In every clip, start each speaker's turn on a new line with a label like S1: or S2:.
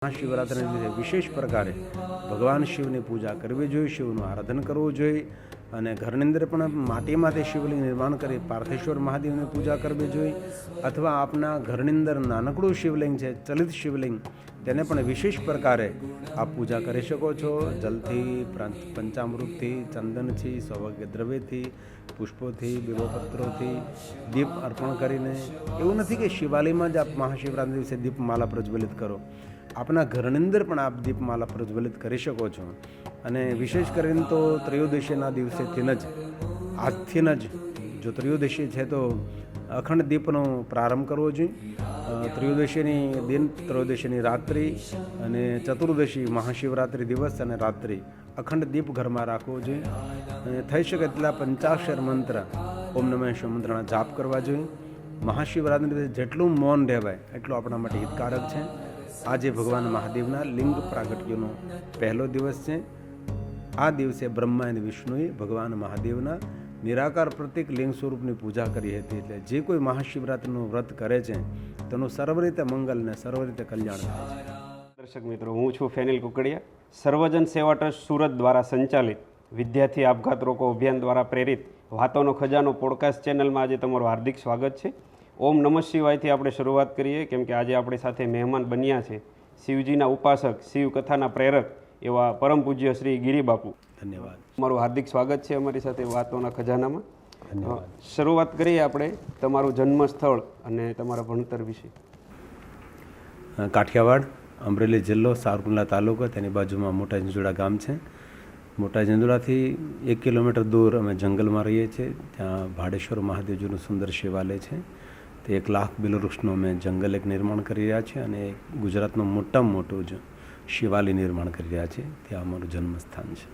S1: મહાશિવરાત્રિના દિવસે વિશેષ પ્રકારે ભગવાન શિવની પૂજા કરવી જોઈએ, શિવનું આરાધન કરવું જોઈએ અને ઘરની અંદર પણ માટીમાંથી શિવલિંગ નિર્માણ કરી પાર્થેશ્વર મહાદેવની પૂજા કરવી જોઈએ અથવા આપના ઘરની અંદર નાનકડું શિવલિંગ છે, ચલિત શિવલિંગ, તેને પણ વિશેષ પ્રકારે આપ પૂજા કરી શકો છો. જલથી, પંચામૃતથી, ચંદનથી, સૌભાગ્ય દ્રવ્યથી, પુષ્પોથી, બિલ્વપત્રોથી દીપ અર્પણ કરીને. એવું નથી કે શિવાલયમાં જ આપ મહાશિવરાત્રિ દિવસે દીપમાલા પ્રજ્વલિત કરો, આપના ઘરની અંદર પણ આપ દીપમાલા પ્રજ્વલિત કરી શકો છો. અને વિશેષ કરીને તો ત્રયોદશીના દિવસેથી જ, આજથી જ, જો ત્રયોદશી છે તો અખંડ દીપનો પ્રારંભ કરવો જોઈએ. ત્રયોદશીની દિન, ત્રયોદશીની રાત્રિ અને ચતુર્દશી મહાશિવરાત્રિ દિવસ અને રાત્રિ અખંડ દીપ ઘરમાં રાખવો જોઈએ. અને થઈ શકે એટલા પંચાક્ષર મંત્ર ઓમ નમઃ શિવાય મંત્રના જાપ કરવા જોઈએ. મહાશિવરાત્રિ દિવસે જેટલું મૌન રહેવાય એટલું આપણા માટે હિતકારક છે. આજે ભગવાન મહાદેવના લિંગ પ્રાગટ્યનો પહેલો દિવસ છે. આ દિવસે બ્રહ્મા અને વિષ્ણુએ ભગવાન મહાદેવના નિરાકાર પ્રતીક લિંગ સ્વરૂપની પૂજા કરી હતી. એટલે જે કોઈ મહાશિવરાત્રિનું વ્રત કરે છે તેનું સર્વ રીતે મંગલ અને સર્વ રીતે કલ્યાણ થાય છે.
S2: દર્શક મિત્રો, હું છું ફેનિલ કુકડિયા. સર્વજન સેવા ટ્રસ્ટ સુરત દ્વારા સંચાલિત વિદ્યાર્થી આપઘાત રોકો અભિયાન દ્વારા પ્રેરિત વાતોનો ખજાનો પોડકાસ્ટ ચેનલમાં આજે તમારું હાર્દિક સ્વાગત છે. ઓમ નમઃ શિવાયથી આપણે શરૂઆત કરીએ, કેમ કે આજે આપણી સાથે મહેમાન બન્યા છે શિવજીના ઉપાસક, શિવ કથાના પ્રેરક એવા પરમ પૂજ્ય શ્રી ગિરિબાપુ.
S1: ધન્યવાદ.
S2: તમારું હાર્દિક સ્વાગત છે અમારી સાથે વાતોના ખજાનામાં.
S1: ધન્યવાદ.
S2: શરૂઆત કરીએ આપણે તમારું જન્મ સ્થળ અને તમારા ભણતર વિશે.
S1: કાઠિયાવાડ, અમરેલી જિલ્લો, સાવરકુંડલા તાલુકો, તેની બાજુમાં મોટા ઝંઝુડા ગામ છે. મોટા ઝંઝુડાથી 1 કિલોમીટર દૂર અમે જંગલમાં રહીએ છીએ. ત્યાં ભાડેશ્વર મહાદેવજીનું સુંદર શિવાલય છે. તે 1 લાખ બિલવૃક્ષનું અમે જંગલ એક નિર્માણ કરી રહ્યા છીએ અને ગુજરાતનું મોટામાં મોટું જ શિવાલય નિર્માણ કરી રહ્યા છીએ. ત્યાં અમારું જન્મસ્થાન છે.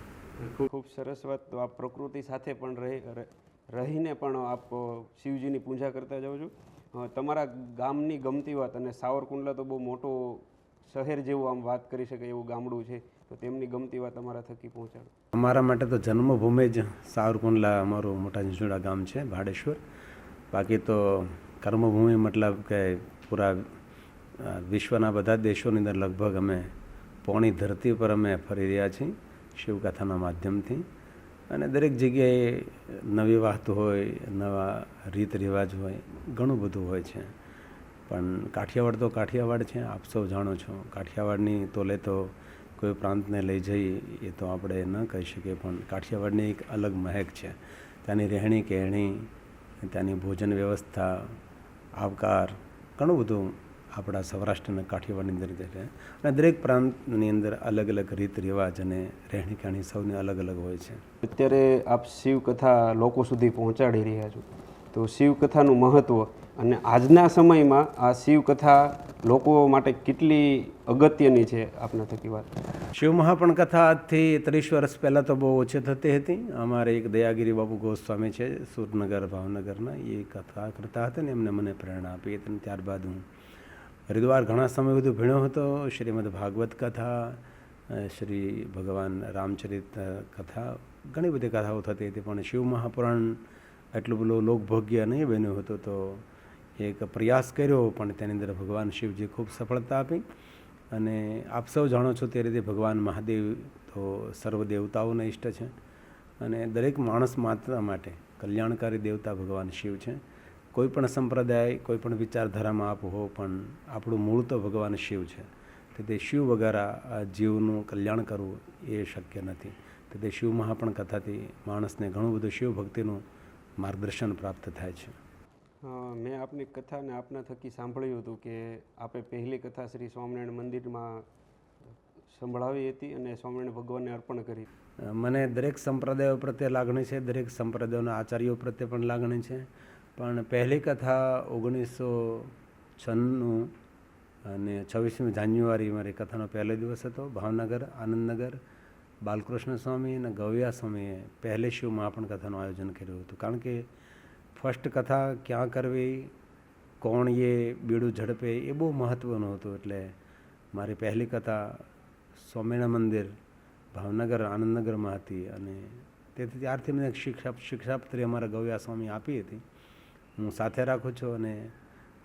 S2: ખૂબ સરસ વાત. તો આપ પ્રકૃતિ સાથે પણ રહીને પણ આપ શિવજીની પૂજા કરતા જાઓ છો. તમારા ગામની ગમતી વાત, અને સાવરકુંડલા તો બહુ મોટો શહેર જેવું આમ વાત કરી શકાય એવું ગામડું છે, તો તેમની ગમતી વાત અમારા થકી પહોંચાડો.
S1: અમારા માટે તો જન્મભૂમિ જ સાવરકુંડલા અમારું મોટા ઝંઝુડા ગામ છે, ભાડેશ્વર. બાકી તો કર્મભૂમિ મતલબ કે પૂરા વિશ્વના બધા દેશોની અંદર લગભગ અમે પોણી ધરતી પર અમે ફરી રહ્યા છીએ શિવકથાના માધ્યમથી. અને દરેક જગ્યાએ નવી વાત હોય, નવા રીત રિવાજ હોય, ઘણું બધું હોય છે. પણ કાઠિયાવાડ તો કાઠિયાવાડ છે, આપ સૌ જાણો છો. કાઠિયાવાડની તોલે તો કોઈ પ્રાંતને લઈ જઈએ એ તો આપણે ન કહી શકીએ, પણ કાઠિયાવાડની એક અલગ મહેક છે. ત્યાંની રહેણી કહેણી, ત્યાંની ભોજન વ્યવસ્થા, આવકાર, ઘણું બધું આપણા સૌરાષ્ટ્ર અને કાઠિયાવાડની અંદર છે. અને દરેક પ્રાંતની અંદર અલગ અલગ રીત રિવાજ અને રહેણી કહેણી સૌની અલગ અલગ હોય છે.
S2: અત્યારે આપ શિવકથા લોકો સુધી પહોંચાડી રહ્યા છો, તો શિવકથાનું મહત્ત્વ અને આજના સમયમાં આ શિવકથા લોકો માટે કેટલી અગત્યની છે આપના થકી વાત.
S1: શિવ મહાપણ કથા આજથી 30 વર્ષ પહેલાં તો બહુ ઓછી થતી હતી. અમારે એક દયાગીરી બાપુ ગોસ્વામી છે સુરનગર ભાવનગરના, એ કથા કરતા હતા ને એમને મને પ્રેરણા આપી હતી. ત્યારબાદ હું હરિદ્વાર ઘણા સમય બધું ભણ્યો હતો. શ્રીમદ ભાગવત કથા, શ્રી ભગવાન રામચરિત કથા, ઘણી બધી કથાઓ થતી હતી. પણ શિવ મહાપુરાણ એટલું બધું લોકભોગ્ય નહીં બન્યું હતું, તો એક પ્રયાસ કર્યો, પણ તેની અંદર ભગવાન શિવજી ખૂબ સફળતા આપી. અને આપ સૌ જાણો છો તે રીતે ભગવાન મહાદેવ તો સર્વ દેવતાઓના ઈષ્ટ છે અને દરેક માણસ માત્ર માટે કલ્યાણકારી દેવતા ભગવાન શિવ છે. કોઈ પણ સંપ્રદાય, કોઈ પણ વિચારધારામાં આપ હો, પણ આપણું મૂળ તો ભગવાન શિવ છે. તેથી શિવ વગર આ જીવનું કલ્યાણ કરવું એ શક્ય નથી. તેથી શિવ મહાપણ કથાથી માણસને ઘણું બધું શિવ ભક્તિનું માર્ગદર્શન પ્રાપ્ત થાય છે.
S2: મેં આપની કથાને આપના થકી સાંભળ્યું હતું કે આપે પહેલી કથા શ્રી સ્વામિનારાયણ મંદિરમાં સંભળાવી હતી અને સ્વામિનારાયણ ભગવાનને અર્પણ કરી.
S1: મને દરેક સંપ્રદાયો પ્રત્યે લાગણી છે, દરેક સંપ્રદાયોના આચાર્યો પ્રત્યે પણ લાગણી છે. પણ પહેલી કથા 1996 અને 26મી જાન્યુઆરી મારી કથાનો પહેલો દિવસ હતો. ભાવનગર, આનંદનગર, બાલકૃષ્ણ સ્વામી અને ગૌયા સ્વામીએ પહેલે શિવ મહાપણ કથાનું આયોજન કર્યું હતું. કારણ કે ફર્સ્ટ કથા ક્યાં કરવી, કોણ એ બીડું ઝડપે, એ બહુ મહત્ત્વનું હતું. એટલે મારી પહેલી કથા સ્વામિનારાયણ મંદિર ભાવનગર, આનંદનગરમાં હતી. અને તેથી ત્યારથી મને શિક્ષાપત્રી અમારા ગૌયા સ્વામી આપી હતી, હું સાથે રાખું છું. અને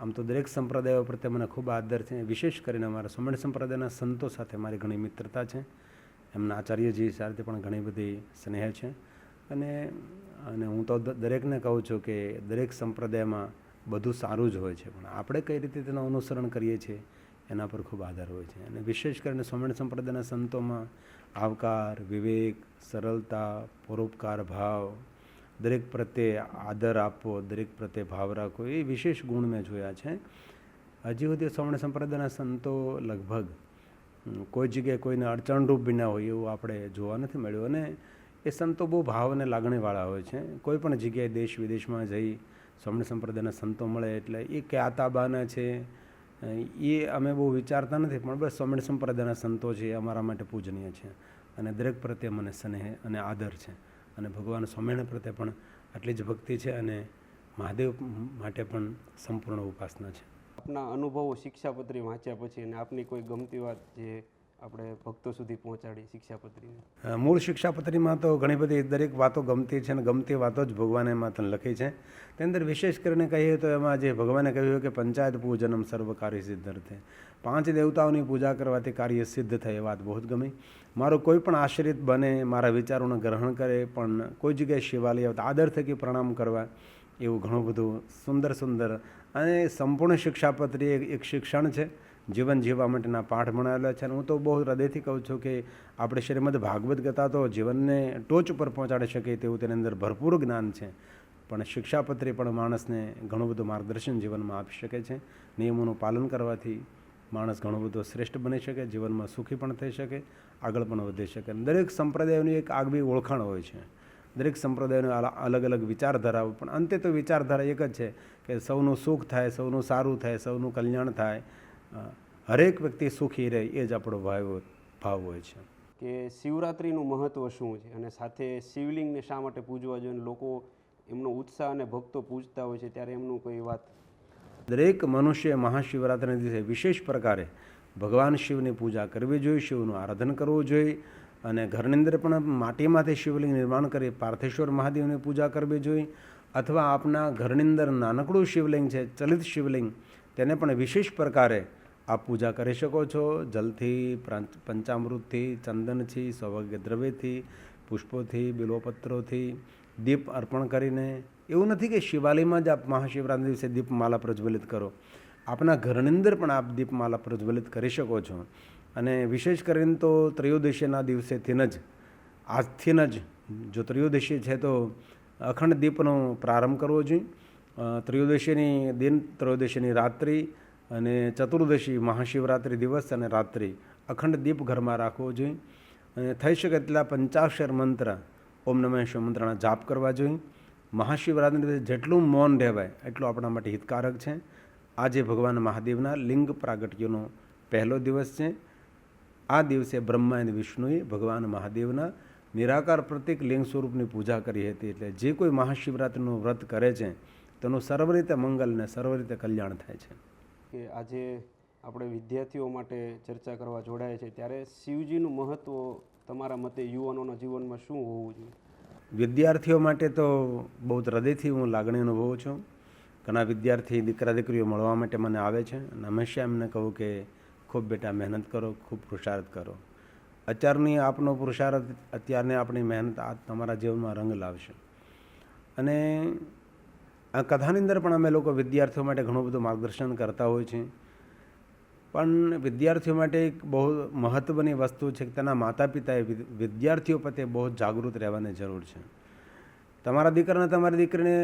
S1: આમ તો દરેક સંપ્રદાયો પ્રત્યે મને ખૂબ આદર છે. વિશેષ કરીને અમારા સ્વામિનારાયણ સંપ્રદાયના સંતો સાથે મારી ઘણી મિત્રતા છે. એમના આચાર્યજી સાથે પણ ઘણી બધી સ્નેહ છે. અને હું તો દરેકને કહું છું કે દરેક સંપ્રદાયમાં બધું સારું જ હોય છે, પણ આપણે કઈ રીતે તેનું અનુસરણ કરીએ છીએ એના પર ખૂબ આધાર હોય છે. અને વિશેષ કરીને સ્વામિનારાયણ સંપ્રદાયના સંતોમાં આવકાર, વિવેક, સરળતા, પરોપકાર ભાવ, દરેક પ્રત્યે આદર આપવો, દરેક પ્રત્યે ભાવ રાખવો, એ વિશેષ ગુણ મેં જોયા છે. હજી સુધી સ્વામિનારાયણ સંપ્રદાયના સંતો લગભગ કોઈ જગ્યાએ કોઈને અડચણરૂપ બન્યા હોય એવું આપણે જોવા નથી મળ્યું. અને એ સંતો બહુ ભાવ અને લાગણીવાળા હોય છે. કોઈ પણ જગ્યાએ દેશ વિદેશમાં જઈ સ્વામિનારાયણ સંપ્રદાયના સંતો મળે એટલે એ ક્યાતાબાના છે એ અમે બહુ વિચારતા નથી, પણ બસ સ્વામિનારાયણ સંપ્રદાયના સંતો છે એ અમારા માટે પૂજનીય છે. અને દરેક પ્રત્યે મને સ્નેહ અને આદર છે. અને ભગવાન સ્વામિનારાયણ પ્રત્યે પણ આટલી જ ભક્તિ છે અને મહાદેવ માટે પણ સંપૂર્ણ ઉપાસના છે.
S2: આપના અનુભવો શિક્ષાપત્રી વાંચ્યા પછી અને આપની કોઈ ગમતી વાત જે આપણે ભક્તો સુધી પહોંચાડી શિક્ષાપત્રીને?
S1: મૂળ શિક્ષાપત્રીમાં તો ઘણી બધી દરેક વાતો ગમતી છે અને ગમતી વાતો જ ભગવાને એમાં લખી છે. તેની અંદર વિશેષ કરીને કહીએ તો એમાં જે ભગવાને કહ્યું કે પંચાયત પૂજનમ સર્વ કાર્ય સિદ્ધર્થે, 5 દેવતાઓની પૂજા કરવાથી કાર્ય સિદ્ધ થાય, એ વાત બહુ જ ગમી. મારો કોઈ પણ આશ્રિત બને, મારા વિચારોને ગ્રહણ કરે, પણ કોઈ જગ્યાએ શિવાલય આદર થકી પ્રણામ કરવા, એવું ઘણું બધું સુંદર અને સંપૂર્ણ શિક્ષાપત્રી એક શિક્ષણ છે. જીવન જીવવા માટેના પાઠ ભણાવેલા છે. અને હું તો બહુ હૃદયથી કહું છું કે આપણે શ્રીમદ ભાગવત ગીતા તો જીવનને ટોચ ઉપર પહોંચાડી શકે તેવું તેની અંદર ભરપૂર જ્ઞાન છે, પણ શિક્ષાપત્રી પણ માણસને ઘણું બધું માર્ગદર્શન જીવનમાં આપી શકે છે. નિયમોનું પાલન કરવાથી માણસ ઘણો બધો શ્રેષ્ઠ બની શકે, જીવનમાં સુખી પણ થઈ શકે, આગળ પણ વધી શકે. દરેક સંપ્રદાયોની એક આગવી ઓળખાણ હોય છે. દરેક સંપ્રદાયનો અલગ અલગ વિચારધારા, પણ અંતે તો વિચારધારા એક જ છે કે સૌનું સુખ થાય, સૌનું સારું થાય, સૌનું કલ્યાણ થાય, હરેક વ્યક્તિ સુખી રહે, એ જ આપણો ભાવ હોય છે.
S2: કે શિવરાત્રિનું મહત્ત્વ શું છે અને સાથે શિવલિંગને શા માટે પૂજવા જોઈએ? લોકો એમનો ઉત્સાહ અને ભક્તો પૂજતા હોય છે ત્યારે એમનું કોઈ વાત?
S1: દરેક મનુષ્ય મહાશિવરાત્રિના દિવસે વિશેષ પ્રકારે ભગવાન શિવની પૂજા કરવી જોઈએ, શિવનું આરાધન કરવું જોઈએ. અને ઘરની અંદર પણ માટીમાંથી શિવલિંગ નિર્માણ કરી પાર્થેશ્વર મહાદેવની પૂજા કરવી જોઈએ. અથવા આપના ઘરની અંદર નાનકડું શિવલિંગ છે, ચલિત શિવલિંગ, તેને પણ વિશેષ પ્રકારે આપ પૂજા કરી શકો છો. જલથી, પંચામૃતથી, ચંદનથી, સૌભાગ્ય દ્રવ્યથી, પુષ્પોથી, બિલોપત્રોથી, દીપ અર્પણ કરીને. એવું નથી કે શિવાલયમાં જ આપ મહાશિવરાત્રિના દિવસે દીપમાલા પ્રજ્વલિત કરો, આપના ઘરની અંદર પણ આપ દીપમાલા પ્રજ્વલિત કરી શકો છો. અને વિશેષ કરીને તો ત્રયોદશીના દિવસેથી જ, આજથી જ, જો ત્રયોદશી છે તો અખંડ દીપનો પ્રારંભ કરવો જોઈએ. ત્રયોદશીની દિન, ત્રયોદશીની રાત્રિ અને ચતુર્દશી મહાશિવરાત્રિ દિવસ અને રાત્રિ અખંડ દીપ ઘરમાં રાખવો જોઈએ. અને થઈ શકે એટલા 50 મંત્ર, ઓમ નમઃ શિવાય મંત્રના જાપ કરવા જોઈએ. મહાશિવરાત્રિના દિવસે જેટલું મૌન રહેવાય એટલું આપણા માટે હિતકારક છે. આજે ભગવાન મહાદેવના લિંગ પ્રાગટ્યનો પહેલો દિવસ છે. આ દિવસે બ્રહ્મા અને વિષ્ણુએ ભગવાન મહાદેવના નિરાકાર પ્રતિક લિંગ સ્વરૂપની પૂજા કરી હતી. એટલે જે કોઈ મહાશિવરાત્રિનું વ્રત કરે છે તેનું સર્વ રીતે મંગલ અને સર્વ રીતે કલ્યાણ થાય છે.
S2: કે આજે આપણે વિદ્યાર્થીઓ માટે ચર્ચા કરવા જોડાય છે ત્યારે શિવજીનું મહત્ત્વ તમારા મતે યુવાનોના જીવનમાં શું હોવું જોઈએ?
S1: વિદ્યાર્થીઓ માટે તો બહુ જ હૃદયથી હું લાગણી અનુભવું છું. ઘણા વિદ્યાર્થી દીકરા દીકરીઓ મળવા માટે મને આવે છે અને હંમેશા એમને કહું કે ખૂબ બેટા મહેનત કરો, ખૂબ પુરુષાર્થ કરો. અત્યારની આપનો પુરુષાર્થ, અત્યારની આપણી મહેનત આ તમારા જીવનમાં રંગ લાવશે. અને આ કથાની અંદર પણ અમે લોકો વિદ્યાર્થીઓ માટે ઘણું બધું માર્ગદર્શન કરતા હોય છે. પણ વિદ્યાર્થીઓ માટે એક બહુ મહત્ત્વની વસ્તુ છે કે તેના માતા પિતાએ વિદ્યાર્થીઓ પ્રત્યે બહુ જાગૃત રહેવાની જરૂર છે. તમારા દીકરાને, તમારી દીકરીને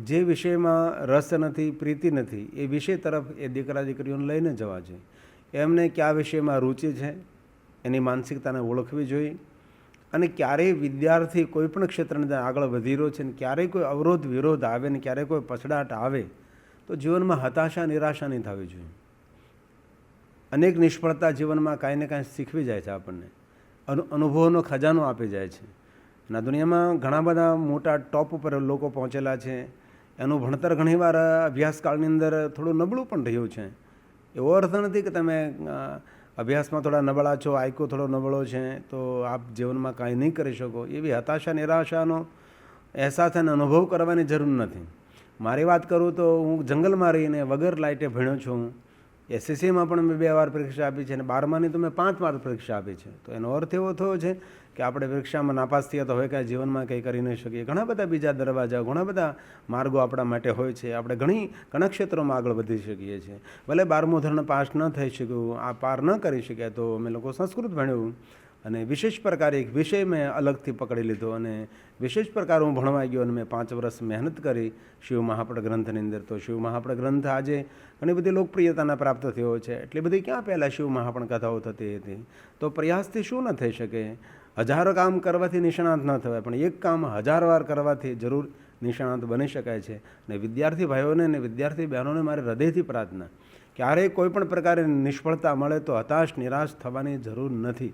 S1: જે વિષયમાં રસ નથી, પ્રીતિ નથી, એ વિષય તરફ એ દીકરા દીકરીઓને લઈને જવા જોઈએ. એમને કયા વિષયમાં રુચિ છે એની માનસિકતાને ઓળખવી જોઈએ. અને ક્યારેય વિદ્યાર્થી કોઈ પણ ક્ષેત્રની આગળ વધી રહ્યો છે ને ક્યારેય કોઈ અવરોધ વિરોધ આવે ને ક્યારેય કોઈ પછડાટ આવે તો જીવનમાં હતાશા, નિરાશા નહીં થવી જોઈએ. અનેક નિષ્ફળતા જીવનમાં કાંઈ ને કાંઈ શીખવી જાય છે, આપણને અનુભવનો ખજાનો આપી જાય છે. અને દુનિયામાં ઘણા બધા મોટા ટોપ ઉપર લોકો પહોંચેલા છે. એનું ભણતર ઘણીવાર અભ્યાસકાળની અંદર થોડું નબળું પણ રહ્યું છે. એવો અર્થ નથી કે તમે અભ્યાસમાં થોડા નબળા છો, આઈક્યુ થોડો નબળો છે તો આપ જીવનમાં કાંઈ નહીં કરી શકો. એવી હતાશા, નિરાશાનો અહેસાસ અને અનુભવ કરવાની જરૂર નથી. મારી વાત કરું તો હું જંગલમાં રહીને વગર લાઇટે ભણ્યો છું. એસએસસીમાં પણ મેં 2 વાર પરીક્ષા આપી છે અને 12માની તો મેં 5 વાર પરીક્ષા આપી છે. તો એનો અર્થ એવો થયો છે કે આપણે પરીક્ષામાં નાપાસ થયા તો હવે કાંઈ જીવનમાં કંઈ કરી નહીં શકીએ. ઘણા બધા બીજા દરવાજા, ઘણા બધા માર્ગો આપણા માટે હોય છે. આપણે ઘણા ક્ષેત્રોમાં આગળ વધી શકીએ છીએ. ભલે 12મું ધોરણ પાસ ન થઈ શક્યું, આ પાર ન કરી શક્યા, તો અમે લોકો સંસ્કૃત ભણ્યું અને વિશેષ પ્રકારે એક વિષય મેં અલગથી પકડી લીધો અને વિશેષ પ્રકાર હું ભણવા ગયો અને મેં 5 વર્ષ મહેનત કરી શિવ મહાપડ ગ્રંથની અંદર. તો શિવ મહાપડ ગ્રંથ આજે ઘણી બધી લોકપ્રિયતાના પ્રાપ્ત થયો છે. એટલી બધી ક્યાં પહેલાં શિવ મહાપડ કથાઓ થતી હતી. તો પ્રયાસથી શું ન થઈ શકે? હજારો કામ કરવાથી નિષ્ણાત ન થવાય, પણ એક કામ 1000 વાર કરવાથી જરૂર નિષ્ણાત બની શકાય છે. અને વિદ્યાર્થી ભાઈઓને અને વિદ્યાર્થી બહેનોને મારે હૃદયથી પ્રાર્થના, ક્યારેય કોઈ પણ પ્રકારે નિષ્ફળતા મળે તો હતાશ નિરાશ થવાની જરૂર નથી.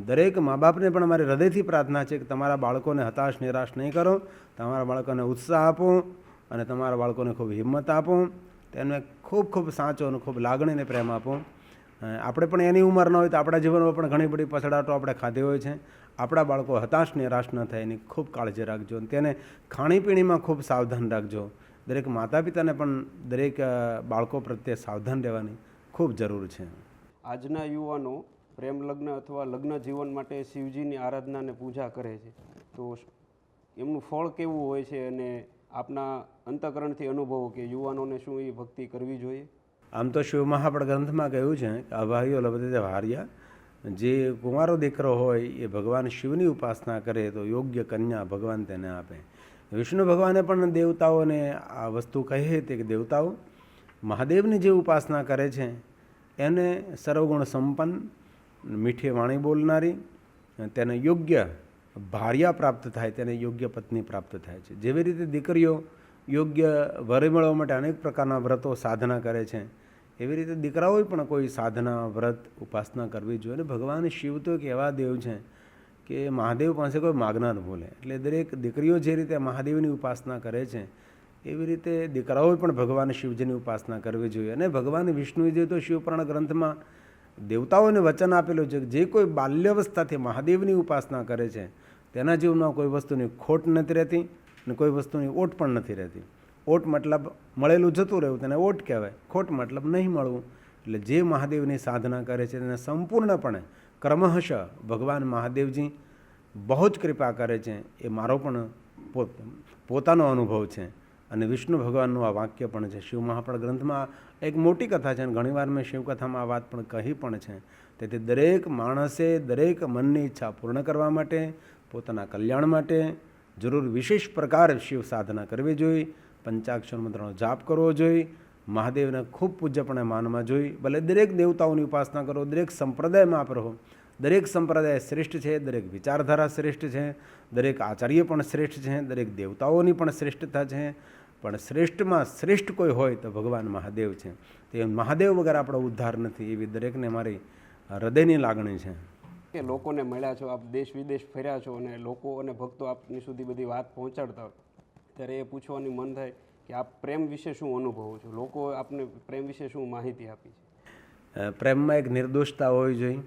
S1: દરેક મા બાપને પણ મારી હૃદયથી પ્રાર્થના છે કે તમારા બાળકોને હતાશ નિરાશ નહીં કરો, તમારા બાળકોને ઉત્સાહ આપો અને તમારા બાળકોને ખૂબ હિંમત આપો, તેને ખૂબ ખૂબ સાચો અને ખૂબ લાગણીને પ્રેમ આપો. આપણે પણ એની ઉંમર ન હોય તો આપણા જીવનમાં પણ ઘણી બધી પછડાટો આપણે ખાધી હોય છે. આપણા બાળકો હતાશ નિરાશ ન થાય એની ખૂબ કાળજી રાખજો અને તેને ખાણીપીણીમાં ખૂબ સાવધાન રાખજો. દરેક માતા પિતાને પણ દરેક બાળકો પ્રત્યે સાવધાન રહેવાની ખૂબ જરૂર છે.
S2: આજના યુવાનો પ્રેમ લગ્ન અથવા લગ્ન જીવન માટે શિવજીની આરાધના અને પૂજા કરે છે, તો એમનું ફળ કેવું હોય છે અને આપના અંતઃકરણથી અનુભવો કે યુવાનોને શું એ ભક્તિ કરવી જોઈએ?
S1: આમ તો શિવ મહાપડ ગ્રંથમાં કહ્યું છે કે અભાગ્યો લભતે હાર્યા, જે કુંવારો દીકરો હોય એ ભગવાન શિવની ઉપાસના કરે તો યોગ્ય કન્યા ભગવાન તેને આપે. વિષ્ણુ ભગવાને પણ દેવતાઓને આ વસ્તુ કહી હતી કે દેવતાઓ મહાદેવની જે ઉપાસના કરે છે એને સર્વગુણ સંપન્ન, મીઠી વાણી બોલનારી, તેને યોગ્ય ભાર્યા પ્રાપ્ત થાય, તેને યોગ્ય પત્ની પ્રાપ્ત થાય છે. જેવી રીતે દીકરીઓ યોગ્ય વર મેળવવા માટે અનેક પ્રકારના વ્રતો સાધના કરે છે, એવી રીતે દીકરાઓએ પણ કોઈ સાધના વ્રત ઉપાસના કરવી જોઈએ. અને ભગવાન શિવ તો એક એવા દેવ છે કે મહાદેવ પાસે કોઈ માગનાર ભૂલે. એટલે દરેક દીકરીઓ જે રીતે મહાદેવની ઉપાસના કરે છે એવી રીતે દીકરાઓએ પણ ભગવાન શિવજીની ઉપાસના કરવી જોઈએ. અને ભગવાન વિષ્ણુએ તો શિવપુરાણ ગ્રંથમાં દેવતાઓને વચન આપેલું છે કે જે કોઈ બાલ્યાવસ્થાથી મહાદેવની ઉપાસના કરે છે તેના જીવનમાં કોઈ વસ્તુની ખોટ નથી રહેતી અને કોઈ વસ્તુની ઓટ પણ નથી રહેતી. ઓટ મતલબ મળેલું જતું રહેવું, તેને ઓટ કહેવાય. ખોટ મતલબ નહીં મળવું. એટલે જે મહાદેવની સાધના કરે છે તેને સંપૂર્ણપણે ક્રમશઃ ભગવાન મહાદેવજી બહુ જ કૃપા કરે છે. એ મારો પણ પોતાનો અનુભવ છે અને વિષ્ણુ ભગવાનનું આ વાક્ય પણ છે. શિવ મહાપડ ગ્રંથમાં એક મોટી કથા છે અને ઘણીવાર મેં શિવકથામાં આ વાત પણ કહી પણ છે. તેથી દરેક માણસે દરેક મનની ઈચ્છા પૂર્ણ કરવા માટે, પોતાના કલ્યાણ માટે જરૂર વિશેષ પ્રકારે શિવ સાધના કરવી જોઈએ. પંચાક્ષર મંત્રનો જાપ કરવો જોઈએ. મહાદેવને ખૂબ પૂજ્યપણે માનવા જોઈએ. ભલે દરેક દેવતાઓની ઉપાસના કરો, દરેક સંપ્રદાયમાં આપ રહો. દરેક સંપ્રદાય શ્રેષ્ઠ છે, દરેક વિચારધારા શ્રેષ્ઠ છે, દરેક આચાર્ય પણ શ્રેષ્ઠ છે, દરેક દેવતાઓની પણ શ્રેષ્ઠતા છે. પણ શ્રેષ્ઠમાં શ્રેષ્ઠ કોઈ હોય તો ભગવાન મહાદેવ છે. તે મહાદેવ વગર આપણો ઉદ્ધાર નથી, એવી દરેકને મારી હૃદયની લાગણી છે.
S2: કે લોકોને મળ્યા છો, આપ દેશ વિદેશ ફર્યા છો અને લોકો અને ભક્તો આપની સુધી બધી વાત પહોંચાડતા હોય ત્યારે એ પૂછવાની મન થાય કે આપ પ્રેમ વિશે શું અનુભવો છો? લોકો આપને પ્રેમ વિશે શું માહિતી આપી છે?
S1: પ્રેમમાં એક નિર્દોષતા હોવી જોઈએ.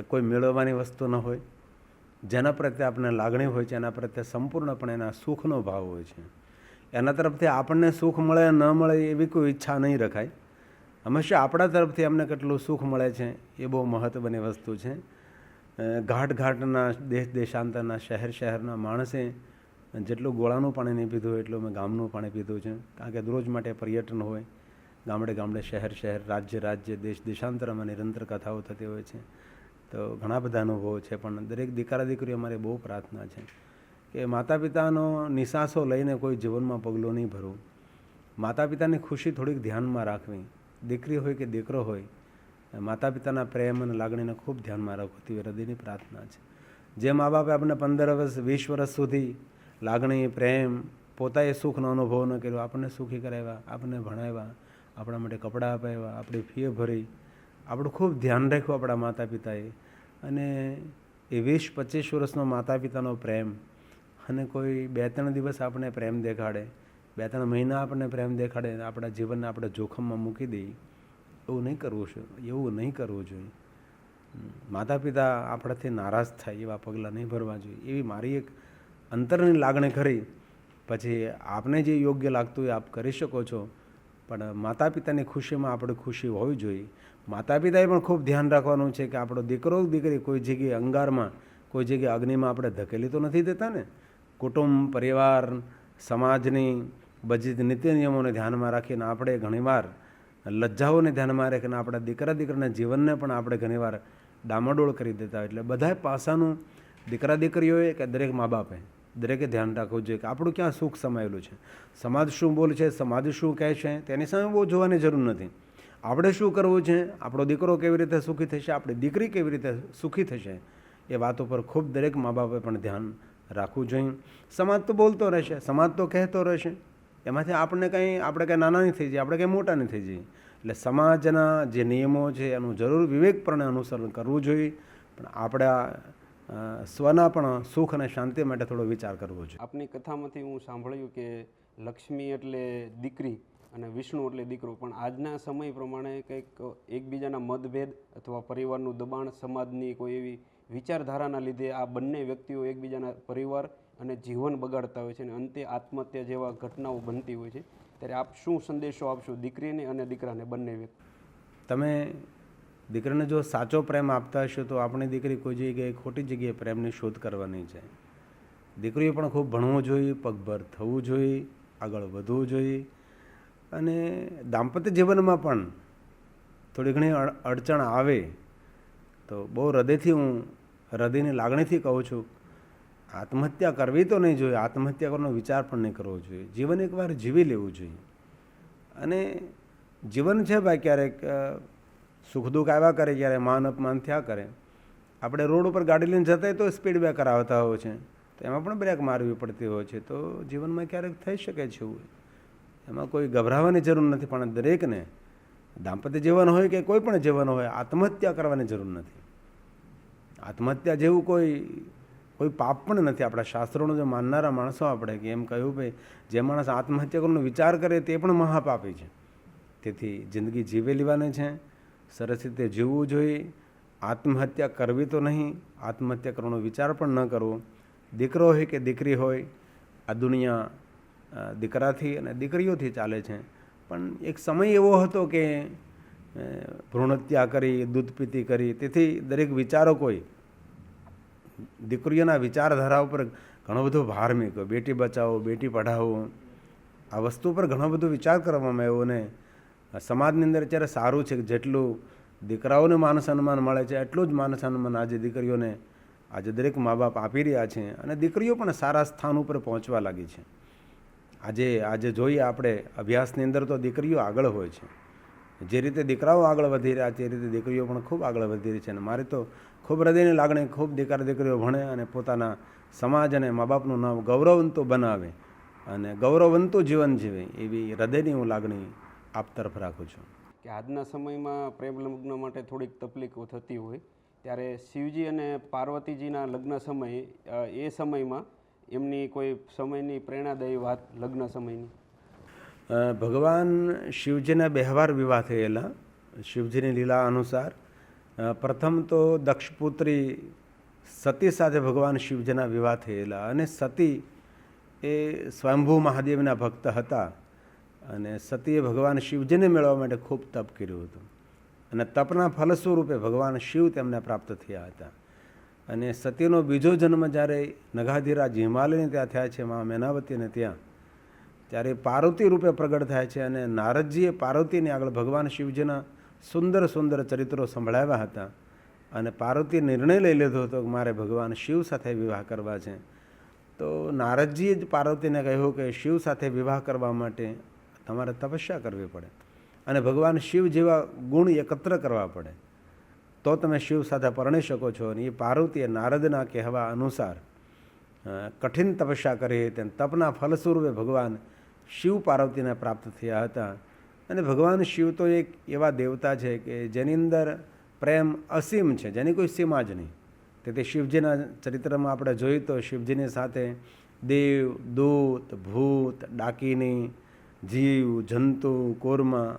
S1: કોઈ મેળવવાની વસ્તુ ન હોય. જેના પ્રત્યે આપણને લાગણી હોય છે એના પ્રત્યે સંપૂર્ણપણે એના સુખનો ભાવ હોય છે. એના તરફથી આપણને સુખ મળે ન મળે એવી કોઈ ઈચ્છા નહીં રખાય. હંમેશા આપણા તરફથી અમને કેટલું સુખ મળે છે એ બહુ મહત્ત્વની વસ્તુ છે. ઘાટ ઘાટના દેશ દેશાંતરના શહેરના માણસે જેટલું ગોળાનું પાણી નહીં પીધું હોય એટલું મેં ગામનું પાણી પીધું છે. કારણ કે દરરોજ માટે પર્યટન હોય, ગામડે ગામડે શહેર રાજ્ય દેશ દેશાંતરમાં નિરંતર કથાઓ થતી હોય છે. તો ઘણા બધા અનુભવો છે. પણ દરેક દીકરા દીકરીઓ મારી બહુ પ્રાર્થના છે કે માતા પિતાનો નિશાસો લઈને કોઈ જીવનમાં પગલું નહીં ભરવું. માતા પિતાની ખુશી થોડીક ધ્યાનમાં રાખવી. દીકરી હોય કે દીકરો હોય, માતા પિતાના પ્રેમ અને લાગણીને ખૂબ ધ્યાનમાં રાખવું તેવી હૃદયની પ્રાર્થના છે. જે મા બાપે આપણે 15 વર્ષ 20 વર્ષ સુધી લાગણી પ્રેમ પોતાએ સુખનો અનુભવ ન કર્યો, આપણને સુખી કરાવ્યા, આપણને ભણાવ્યા, આપણા માટે કપડાં અપાવ્યા, આપણી ફી ભરી, આપણું ખૂબ ધ્યાન રાખ્યું આપણા માતા પિતાએ. અને એ 20-25 વર્ષનો માતા પિતાનો પ્રેમ અને કોઈ 2-3 દિવસ આપણે પ્રેમ દેખાડે, 2-3 મહિના આપણને પ્રેમ દેખાડે, આપણા જીવનને આપણે જોખમમાં મૂકી દઈએ, એવું નહીં કરવું જોઈએ. માતા પિતા આપણાથી નારાજ થાય એવા પગલાં નહીં ભરવા જોઈએ. એવી મારી એક અંતરની લાગણી ખરી પછી આપને જે યોગ્ય લાગતું હોય આપ કરી શકો છો, પણ માતા પિતાની ખુશીમાં આપણે ખુશી હોવી જોઈએ. માતા પિતાએ પણ ખૂબ ધ્યાન રાખવાનું છે કે આપણો દીકરો દીકરી કોઈ જગ્યાએ અંગારમાં, કોઈ જગ્યાએ અગ્નિમાં આપણે ધકેલી તો નથી દેતા ને. કુટુંબ, પરિવાર, સમાજની બધી નીતિ નિયમોને ધ્યાનમાં રાખીને આપણે ઘણીવાર લજ્જાઓને ધ્યાનમાં રાખીને આપણા દીકરા દીકરીના જીવનને પણ આપણે ઘણીવાર ડામાડોળ કરી દેતા. એટલે બધા પાસાનું દીકરા દીકરીઓએ કે દરેક મા બાપે દરેકે ધ્યાન રાખવું જોઈએ કે આપણું ક્યાં સુખ સમાયેલું છે. સમાજ શું બોલે છે, સમાજ શું કહે છે, તેની સામે બહુ જોવાની જરૂર નથી. આપણે શું કરવું છે, આપણો દીકરો કેવી રીતે સુખી થશે, આપણી દીકરી કેવી રીતે સુખી થશે, એ વાતો પર ખૂબ દરેક મા બાપે પણ ધ્યાન રાખવું જોઈએ. સમાજ તો બોલતો રહેશે, સમાજ તો કહેતો રહેશે, એમાંથી આપણે કંઈ નાના નહીં થઈ જઈએ, આપણે કંઈ મોટા નહીં થઈ જઈએ. એટલે સમાજના જે નિયમો છે એનું જરૂર વિવેકપણે અનુસરણ કરવું જોઈએ, પણ આપણા સ્વના પણ સુખ અને શાંતિ માટે થોડો વિચાર કરવો જોઈએ.
S2: આપની કથામાંથી હું સાંભળ્યું કે લક્ષ્મી એટલે દીકરી અને વિષ્ણુ એટલે દીકરો, પણ આજના સમય પ્રમાણે કંઈક એકબીજાના મતભેદ અથવા પરિવારનું દબાણ, સમાજની કોઈ એવી વિચારધારાના લીધે આ બંને વ્યક્તિઓ એકબીજાના પરિવાર અને જીવન બગાડતા હોય છે અને અંતે આત્મહત્યા જેવા ઘટનાઓ બનતી હોય છે. ત્યારે આપ શું સંદેશો આપશો દીકરીને અને દીકરાને, બંને વ્યક્તિ?
S1: તમે દીકરીને જો સાચો પ્રેમ આપતા હશો તો આપણી દીકરી કોઈ જગ્યાએ ખોટી જગ્યાએ પ્રેમની શોધ કરવાની છે. દીકરીએ પણ ખૂબ ભણવું જોઈએ, પગભર થવું જોઈએ, આગળ વધવું જોઈએ. અને દાંપત્ય જીવનમાં પણ થોડી ઘણી અડચણ આવે તો બહુ હૃદયની લાગણીથી કહું છું, આત્મહત્યા કરવી તો નહીં જોઈએ, આત્મહત્યા કરવાનો વિચાર પણ નહીં કરવો જોઈએ. જીવન એકવાર જીવી લેવું જોઈએ. અને જીવન છે ભાઈ, ક્યારેક સુખ દુઃખ આવ્યા કરે, ક્યારે માન અપમાન થયા કરે. આપણે રોડ ઉપર ગાડી લઈને જતા હોય તો સ્પીડ બ્રેકર આવતા હોય છે, તો એમાં પણ બ્રેક મારવી પડતી હોય છે. તો જીવનમાં ક્યારેક થઈ શકે છે એવું, એમાં કોઈ ગભરાવાની જરૂર નથી. પણ દરેકને દાંપત્ય જીવન હોય કે કોઈ પણ જીવન હોય, આત્મહત્યા કરવાની જરૂર નથી. આત્મહત્યા જેવું કોઈ પાપ પણ નથી. આપણા શાસ્ત્રોનું જે માનનારા માણસો આપણે કે એમ કહ્યું ભાઈ, જે માણસ આત્મહત્યા કરવાનો વિચાર કરે તે પણ મહાપાપી છે. તેથી જિંદગી જીવી લેવાની છે, સરસ રીતે જીવવું જોઈએ. આત્મહત્યા કરવી તો નહીં, આત્મહત્યા કરવાનો વિચાર પણ ન કરવો. દીકરો હોય કે દીકરી હોય, આ દુનિયા દીકરાથી અને દીકરીઓથી ચાલે છે. પણ એક સમય એવો હતો કે ભ્રૂણહત્યા કરી, દૂધ પીતી કરી. તેથી દરેક વિચારકોએ દીકરીઓના વિચારધારા ઉપર ઘણો બધો ભાર મૂક્યો. બેટી બચાવો, બેટી પઢાવો, આ વસ્તુ પર ઘણો બધો વિચાર કરવામાં આવ્યો. અને સમાજની અંદર અત્યારે સારું છે કે જેટલું દીકરાઓને માન સન્માન મળે છે એટલું જ માન સન્માન આજે દીકરીઓને દરેક મા બાપ આપી રહ્યા છે. અને દીકરીઓ પણ સારા સ્થાન ઉપર પહોંચવા લાગી છે. આજે જોઈએ આપણે અભ્યાસની અંદર તો દીકરીઓ આગળ હોય છે. જે રીતે દીકરાઓ આગળ વધી રહ્યા છે એ રીતે દીકરીઓ પણ ખૂબ આગળ વધી રહી છે. અને મારી તો ખૂબ હૃદયની લાગણી, ખૂબ દીકરીઓ ભણે અને પોતાના સમાજ અને મા બાપનું નામ ગૌરવવંતું બનાવે અને ગૌરવવંતું જીવન જીવે, એવી હૃદયની હું લાગણી આપ તરફ રાખું છું.
S2: કે આજના સમયમાં પ્રેમ લગ્ન માટે થોડીક તકલીફો થતી હોય, ત્યારે શિવજી અને પાર્વતીજીના લગ્ન સમયે એ સમયમાં એમની કોઈ સમયની પ્રેરણાદાયી વાત લગ્ન સમયની?
S1: ભગવાન શિવજીના બેહવાર વિવાહ થયેલા. શિવજીની લીલા અનુસાર પ્રથમ તો દક્ષપુત્રી સતી સાથે ભગવાન શિવજીના વિવાહ થયેલા. અને સતી એ સ્વયંભૂ મહાદેવના ભક્ત હતા. અને સતીએ ભગવાન શિવજીને મેળવવા માટે ખૂબ તપ કર્યું હતું. અને તપના ફલ સ્વરૂપે ભગવાન શિવ તેમને પ્રાપ્ત થયા હતા. અને સતીનો બીજો જન્મ જ્યારે નગાધિરાજ હિમાલયને ત્યાં થયા છે, મા મેનાવતીને ત્યાં, ત્યારે પાર્વતી રૂપે પ્રગટ થાય છે. અને નારદજીએ પાર્વતીની આગળ ભગવાન શિવજીના સુંદર સુંદર ચરિત્રો સંભળાવ્યા હતા. અને પાર્વતીએ નિર્ણય લઈ લીધો હતો કે મારે ભગવાન શિવ સાથે વિવાહ કરવા છે. તો નારદજીએ જ પાર્વતીને કહ્યું કે શિવ સાથે વિવાહ કરવા માટે તમારે તપસ્યા કરવી પડે અને ભગવાન શિવ જેવા ગુણ એકત્ર કરવા પડે, તો તમે શિવ સાથે પરણી શકો છો. અને એ પાર્વતીએ નારદના કહેવા અનુસાર કઠિન તપસ્યા કરી હતી. તપના ફલ સ્વરૂપે ભગવાન શિવ પાર્વતીને પ્રાપ્ત થયા હતા. અને ભગવાન શિવ તો એક એવા દેવતા છે કે જેની અંદર પ્રેમ અસીમ છે, જેની કોઈ સીમા જ નહીં. તેથી શિવજીના ચરિત્રમાં આપણે જોઈએ તો શિવજીની સાથે દેવ, દૂત, ભૂત, ડાકીની, જીવ, જંતુ, કોરમાં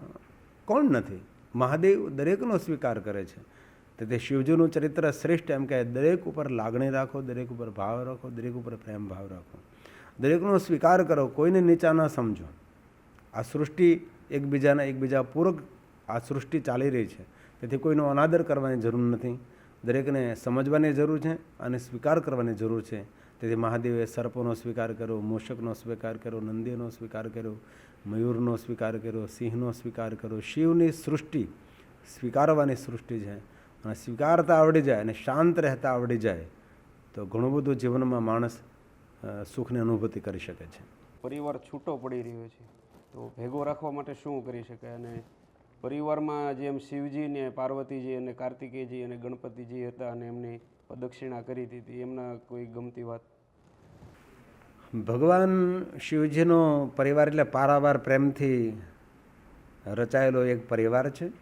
S1: કોણ નથી. મહાદેવ દરેકનો સ્વીકાર કરે છે. તેથી શિવજીનું ચરિત્ર શ્રેષ્ઠ એમ કે દરેક ઉપર લાગણી રાખો, દરેક ઉપર ભાવ રાખો, દરેક ઉપર પ્રેમ ભાવ રાખો. દરેકનો સ્વીકાર કરો, કોઈને નીચા ન સમજો. આ સૃષ્ટિ એકબીજા પૂરક આ સૃષ્ટિ ચાલી રહી છે, તેથી કોઈનો અનાદર કરવાની જરૂર નથી. દરેકને સમજવાની જરૂર છે અને સ્વીકાર કરવાની જરૂર છે. તેથી મહાદેવે સર્પોનો સ્વીકાર કર્યો, મૂષકનો સ્વીકાર કર્યો, નંદીનો સ્વીકાર કર્યો, મયુરનો સ્વીકાર કર્યો, સિંહનો સ્વીકાર કર્યો. શિવની સૃષ્ટિ સ્વીકારવાની સૃષ્ટિ છે, અને સ્વીકારતા આવડી જાય અને શાંત રહેતા આવડી જાય તો ઘણું બધું જીવનમાં માણસ સુખની અનુભૂતિ કરી શકે છે.
S2: પરિવાર છૂટો પડી રહ્યો છે, તો ભેગો રાખવા માટે શું કરી શકાય? અને પરિવારમાં જેમ શિવજી ને પાર્વતીજી અને કાર્તિકેયજી અને ગણપતિજી હતા અને એમની પ્રદક્ષિણા કરી હતી, એમના કોઈ ગમતી વાત?
S1: ભગવાન શિવજીનો પરિવાર એટલે પારાવાર પ્રેમથી રચાયેલો એક પરિવાર છે.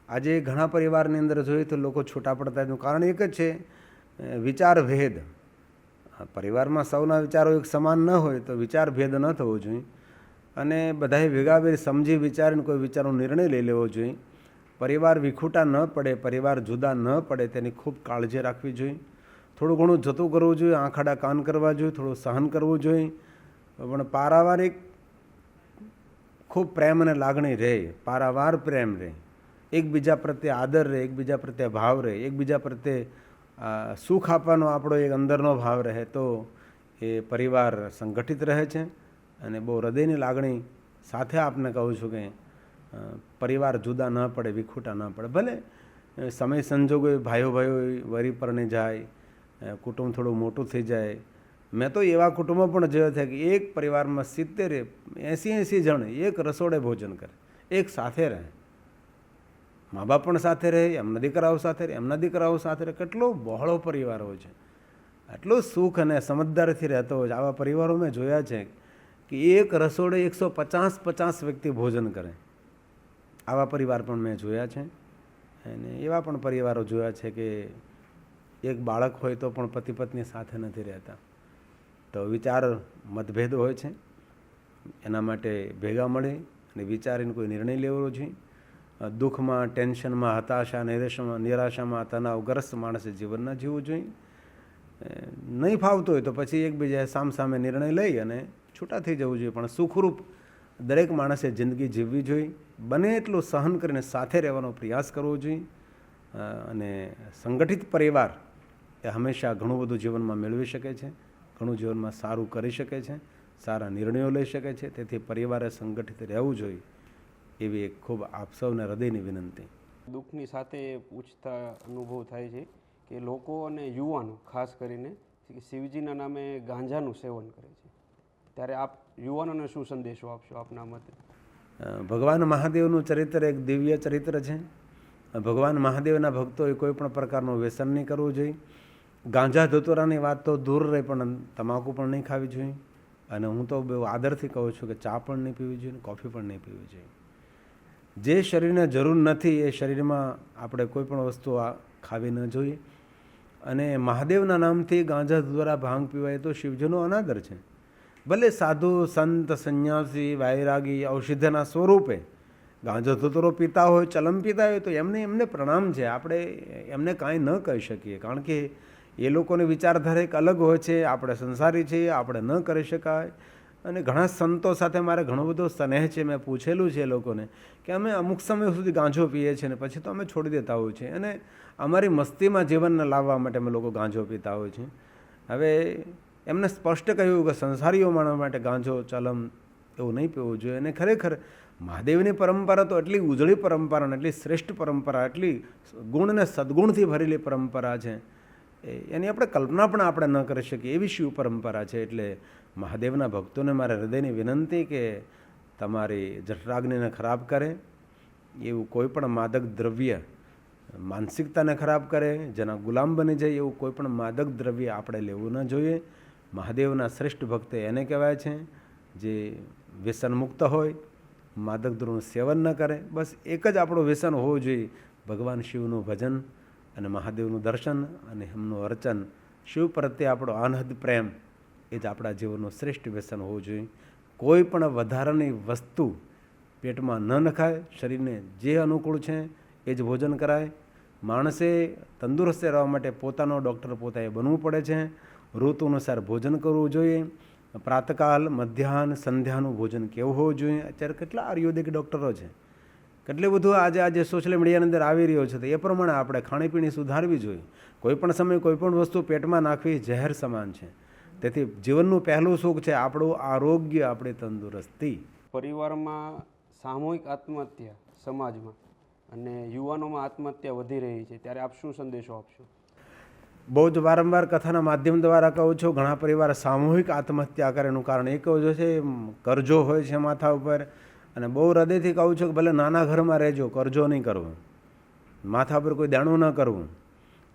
S1: આજે ઘણા પરિવારની અંદર જોઈએ તો લોકો છૂટા પડતા એનું કારણ એક જ છે, વિચાર ભેદ. પરિવારમાં સૌના વિચારો એક સમાન ન હોય તો વિચાર ભેદ ન થવો જોઈએ, અને બધાએ ભેગા સમજી વિચારીને કોઈ વિચારનો નિર્ણય લઈ લેવો જોઈએ. પરિવાર વિખૂટા ન પડે, પરિવાર જુદા ન પડે તેની ખૂબ કાળજી રાખવી જોઈએ. થોડું ઘણું જતું કરવું જોઈએ, આંખાડા કાન કરવા જોઈએ, થોડું સહન કરવું જોઈએ, પણ પારાવારિક ખૂબ પ્રેમ અને લાગણી રહે, પારાવાર પ્રેમ રહે, એકબીજા પ્રત્યે આદર રહે, એકબીજા પ્રત્યે ભાવ રહે, એકબીજા પ્રત્યે સુખ આપવાનો આપણો એક અંદરનો ભાવ રહે તો એ પરિવાર સંગઠિત રહે છે. અને બહુ હૃદયની લાગણી સાથે આપને કહું છું કે પરિવાર જુદા ન પડે, વિખૂટા ન પડે. ભલે સમય સંજોગો ભાઈઓ વરી પરણે જાય, કુટુંબ થોડું મોટું થઈ જાય. મેં તો એવા કુટુંબો પણ જોયા છે કે એક પરિવારમાં 70-80 જણ એક રસોડે ભોજન કરે, એક સાથે રહે, મા બાપ પણ સાથે રહે, એમના દીકરાઓ સાથે રહે, એમના દીકરાઓ સાથે રહે. કેટલો બહોળો પરિવાર હોય છે, આટલું સુખ અને સમજદારીથી રહેતો હોય છે. આવા પરિવારો મેં જોયા છે કે એક રસોડે 150 વ્યક્તિ ભોજન કરે. આવા પરિવાર પણ મેં જોયા છે. અને એવા પણ પરિવારો જોયા છે કે એક બાળક હોય તો પણ પતિ પત્ની સાથે નથી રહેતા. તો વિચાર મતભેદ હોય છે, એના માટે ભેગા મળે અને વિચારીને કોઈ નિર્ણય લેવો જોઈએ. દુઃખમાં, ટેન્શનમાં, હતાશા, નિરાશામાં તણાવગ્રસ્ત માણસે જીવન ન જીવવું જોઈએ. નહીં ફાવતું હોય તો પછી એકબીજાએ સામસામે નિર્ણય લઈ અને છૂટા થઈ જવું જોઈએ. પણ સુખરૂપ દરેક માણસે જિંદગી જીવવી જોઈએ. બને એટલું સહન કરીને સાથે રહેવાનો પ્રયાસ કરવો જોઈએ. અને સંગઠિત પરિવાર એ હંમેશા ઘણું બધું જીવનમાં મેળવી શકે છે, ઘણું જીવનમાં સારું કરી શકે છે, સારા નિર્ણયો લઈ શકે છે. તેથી પરિવારે સંગઠિત રહેવું જોઈએ એવી એક ખૂબ આપ સૌને હૃદયની વિનંતી.
S2: દુઃખની સાથે પૂછતા અનુભવ થાય છે કે લોકો અને યુવાનો ખાસ કરીને શિવજીના નામે ગાંજાનું સેવન કરે છે, ત્યારે આપ યુવાનોને શું સંદેશો આપશો આપના મતે?
S1: ભગવાન મહાદેવનું ચરિત્ર એક દિવ્ય ચરિત્ર છે. ભગવાન મહાદેવના ભક્તોએ કોઈ પણ પ્રકારનું વ્યસન નહીં કરવું જોઈએ. ગાંજા ધતુરાની વાત તો દૂર રહે, પણ તમાકુ પણ નહીં ખાવી જોઈએ. અને હું તો બહુ આદરથી કહું છું કે ચા પણ નહીં પીવી જોઈએ, કોફી પણ નહીં પીવી જોઈએ. જે શરીરને જરૂર નથી એ શરીરમાં આપણે કોઈ પણ વસ્તુ ખાવી ન જોઈએ. અને મહાદેવના નામથી ગાંજા દ્વારા ભાંગ પીવાય તો શિવજીનો અનાદર છે. ભલે સાધુ સંત સંન્યાસી વૈરાગી ઔષધના સ્વરૂપે ગાંજો ધતુરો પીતા હોય, ચલમ પીતા હોય તો એમને પ્રણામ છે. આપણે એમને કાંઈ ન કહી શકીએ, કારણ કે એ લોકોની વિચારધારા એક અલગ હોય છે. આપણે સંસારી છીએ, આપણે ન કરી શકાય. અને ઘણા સંતો સાથે મારે ઘણો બધો સ્નેહ છે. મેં પૂછેલું છે એ લોકોને કે અમે અમુક સમય સુધી ગાંજો પીએ છીએ ને પછી તો અમે છોડી દેતા હોઈએ છીએ, અને અમારી મસ્તીમાં જીવનને લાવવા માટે અમે લોકો ગાંજો પીતા હોઈએ છીએ. હવે એમને સ્પષ્ટ કહ્યું કે સંસારીઓ માણવા માટે ગાંજો ચલમ એવું નહીં પીવું જોઈએ. અને ખરેખર મહાદેવની પરંપરા તો એટલી ઉજળી પરંપરા, એટલી શ્રેષ્ઠ પરંપરા, એટલી ગુણ અને સદગુણથી ભરેલી પરંપરા છે, એની આપણે કલ્પના પણ આપણે ન કરી શકીએ એવી શિવ પરંપરા છે. એટલે મહાદેવના ભક્તોને મારે હૃદયની વિનંતી કે તમારી જઠરાગ્નિને ખરાબ કરે એવું કોઈ પણ માદક દ્રવ્ય માનસિકતાને ખરાબ કરે, જેના ગુલામ બની જાય એવું કોઈ પણ માદક દ્રવ્ય આપણે લેવું ન જોઈએ. મહાદેવના શ્રેષ્ઠ ભક્ત એને કહેવાય છે જે વ્યસન મુક્ત હોય, માદક દ્રવ્યનું સેવન ન કરે. બસ એક જ આપણું વ્યસન હોવું જોઈએ, ભગવાન શિવનું ભજન અને મહાદેવનું દર્શન અને એમનું અર્ચન. શિવ પ્રત્યે આપણો અનહદ પ્રેમ એ જ આપણા જીવનનું શ્રેષ્ઠ વ્યસન હોવું જોઈએ. કોઈ પણ વધારાની વસ્તુ પેટમાં ન નખાય, શરીરને જે અનુકૂળ છે એ જ ભોજન કરાય. માણસે તંદુરસ્ત રહેવા માટે પોતાનો ડૉક્ટર પોતાએ બનવું પડે છે. ઋતુ અનુસાર ભોજન કરવું જોઈએ. પ્રાતકાલ, મધ્યાહન, સંધ્યાનું ભોજન કેવું હોવું જોઈએ. અત્યારે કેટલા આયુર્વેદિક ડૉક્ટરો છે, કેટલું બધું આજે સોશિયલ મીડિયાની અંદર આવી રહ્યો છે, તો એ પ્રમાણે આપણે ખાણીપીણી સુધારવી જોઈએ. કોઈ પણ સમયે કોઈ પણ વસ્તુ પેટમાં નાખવી ઝેર સમાન છે. તેથી જીવનનું પહેલું સુખ છે આપણું આરોગ્ય, આપણી તંદુરસ્તી.
S2: પરિવારમાં સામૂહિક આત્મહત્યા સમાજમાં અને યુવાનોમાં આત્મહત્યા વધી રહી છે, ત્યારે આપ શું સંદેશો આપશો?
S1: બહુ જ વારંવાર કથાના માધ્યમ દ્વારા કહું છું, ઘણા પરિવાર સામૂહિક આત્મહત્યા કરે એનું કારણ એક જ છે, કરજો હોય છે માથા ઉપર. અને બહુ હૃદયથી કહું છું કે ભલે નાના ઘરમાં રહેજો, કરજો નહીં કરવું, માથા પર કોઈ દાણું ન કરવું.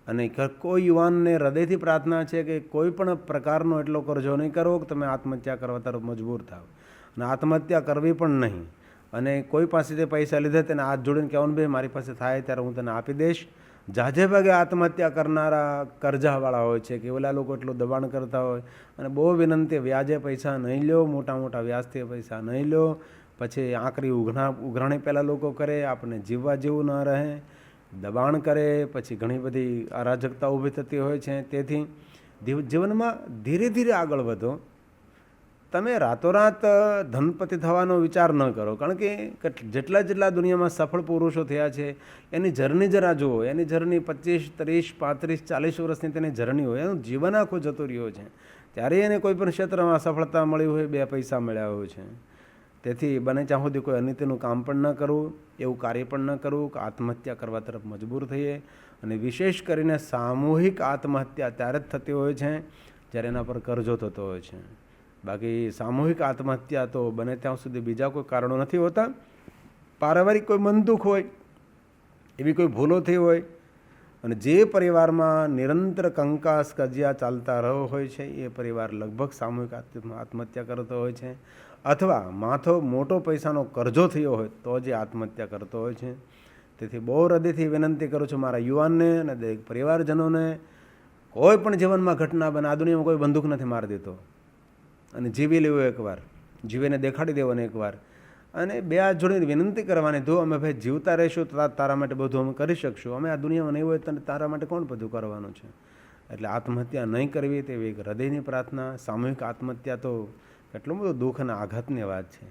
S1: અને કોઈ યુવાનને હૃદયથી પ્રાર્થના છે કે કોઈ પણ પ્રકારનો એટલો કરજો નહીં કરવો કે તમે આત્મહત્યા કરવા તરફ મજબૂર થાવ. અને આત્મહત્યા કરવી પણ નહીં. અને કોઈ પાસેથી પૈસા લીધા તેને હાથ જોડીને કહેવાનું ભાઈ મારી પાસે થાય ત્યારે હું તને આપી દઈશ. જાજે ભાગે આત્મહત્યા કરનારા કરજાવાળા હોય છે કે ઓલા લોકો એટલું દબાણ કરતા હોય. અને બહુ વિનંતી, વ્યાજે પૈસા નહીં લો, મોટા મોટા વ્યાજથી પૈસા નહીં લો. પછી આકરી ઉઘરાણી પહેલાં લોકો કરે, આપણને જીવવા જેવું ન રહે, દબાણ કરે, પછી ઘણી બધી અરાજકતા ઊભી થતી હોય છે. તેથી જીવનમાં ધીરે ધીરે આગળ વધો. તમે રાતોરાત ધનપતિ થવાનો વિચાર ન કરો, કારણ કે જેટલા દુનિયામાં સફળ પુરુષો થયા છે એની જર્ની જરા જુઓ. એની જર્ની 25, 30, 35, 40 વર્ષની તેની જર્ની હોય, એનું જીવન આખું જતું રહ્યો છે. ત્યારે એને કોઈ પણ ક્ષેત્રમાં સફળતા મળી હોય, 2 પૈસા મળ્યા હોય છે. તેથી બને ત્યાં સુધી કોઈ અનિત્યનું કામ પણ ન કરવું, એવું કાર્ય પણ ન કરવું કે આત્મહત્યા કરવા તરફ મજબૂર થઈએ. અને વિશેષ કરીને સામૂહિક આત્મહત્યા ત્યારે જ થતી હોય છે જ્યારે એના પર કરજો થતો હોય છે. બાકી સામૂહિક આત્મહત્યા તો બને ત્યાં સુધી બીજા કોઈ કારણો નથી હોતા. પારિવારિક કોઈ મન દુઃખ હોય, એવી કોઈ ભૂલો થઈ હોય, અને જે પરિવારમાં નિરંતર કંકાસ કજિયા ચાલતા રહ્યો હોય છે એ પરિવાર લગભગ સામૂહિક આત્મહત્યા કરતો હોય છે. અથવા મોટો પૈસાનો કરજો થયો હોય તો જે આત્મહત્યા કરતો હોય છે. તેથી બહુ હૃદયથી વિનંતી કરું છું મારા યુવાનને અને દરેક પરિવારજનોને, કોઈ પણ જીવનમાં ઘટના બને, આ દુનિયામાં કોઈ બંદૂક નથી મારી દેતો. અને જીવી લેવું એકવાર, જીવીને દેખાડી દેવાનું એકવાર. અને 2 હાથ જોડીને વિનંતી કરવાની, જો અમે ભાઈ જીવતા રહીશું તો તારા માટે બધું અમે કરી શકશું, અમે આ દુનિયામાં નહીં હોય તો તારા માટે કોણ બધું કરવાનું છે. એટલે આત્મહત્યા નહીં કરવી તેવી એક હૃદયની પ્રાર્થના. સામૂહિક આત્મહત્યા તો કેટલું બધું દુઃખ અને આઘાતની વાત છે.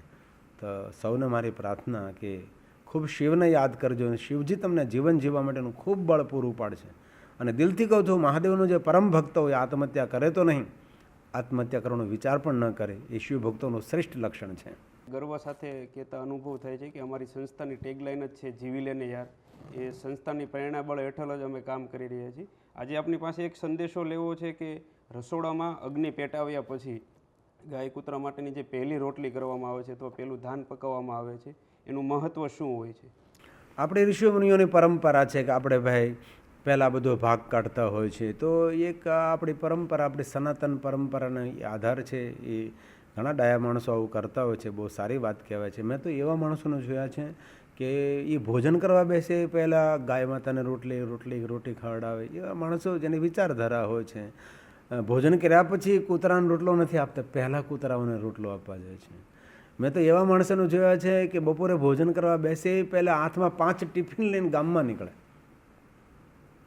S1: તો સૌને મારી પ્રાર્થના કે ખૂબ શિવને યાદ કરજો, અને શિવજી તમને જીવન જીવવા માટેનું ખૂબ બળ પૂરું પાડશે. અને દિલથી કહું છું, મહાદેવનો જે પરમ ભક્ત હોય આત્મહત્યા કરે તો નહીં, આત્મહત્યા કરવાનો વિચાર પણ ન કરે, એ શિવ ભક્તોનું શ્રેષ્ઠ લક્ષણ છે.
S2: ગર્વ સાથે કહેતા અનુભવ થાય છે કે અમારી સંસ્થાની ટેગલાઇન જ છે જીવી લેને યાર. એ સંસ્થાની પ્રેરણા બળ હેઠળ જ અમે કામ કરી રહ્યા છીએ. આજે આપની પાસે એક સંદેશો લેવો છે કે રસોડામાં અગ્નિ પેટાવ્યા પછી ગાય કૂતરા માટેની જે પહેલી રોટલી કરવામાં આવે છે, તો પહેલું ધાન પકાવવામાં આવે છે, એનું મહત્ત્વ શું હોય છે?
S1: આપણી ઋષિમુનિઓની પરંપરા છે કે આપણે ભાઈ પહેલાં બધો ભાગ કાઢતા હોય છે. તો એક આપણી પરંપરા, આપણી સનાતન પરંપરાનો આધાર છે. એ ઘણા ડાયા માણસો આવું કરતા હોય છે, બહુ સારી વાત કહેવાય છે. મેં તો એવા માણસોને જોયા છે કે એ ભોજન કરવા બેસે પહેલાં ગાય માતાને રોટી ખવડાવે. એવા માણસો જેની વિચારધારા હોય છે. ભોજન કર્યા પછી કૂતરાનો રોટલો નથી આપતા, પહેલાં કૂતરાઓને રોટલો આપવા જાય છે. મેં તો એવા માણસોને જોયા છે કે બપોરે ભોજન કરવા બેસે પહેલાં હાથમાં 5 ટિફિન લઈને ગામમાં નીકળે,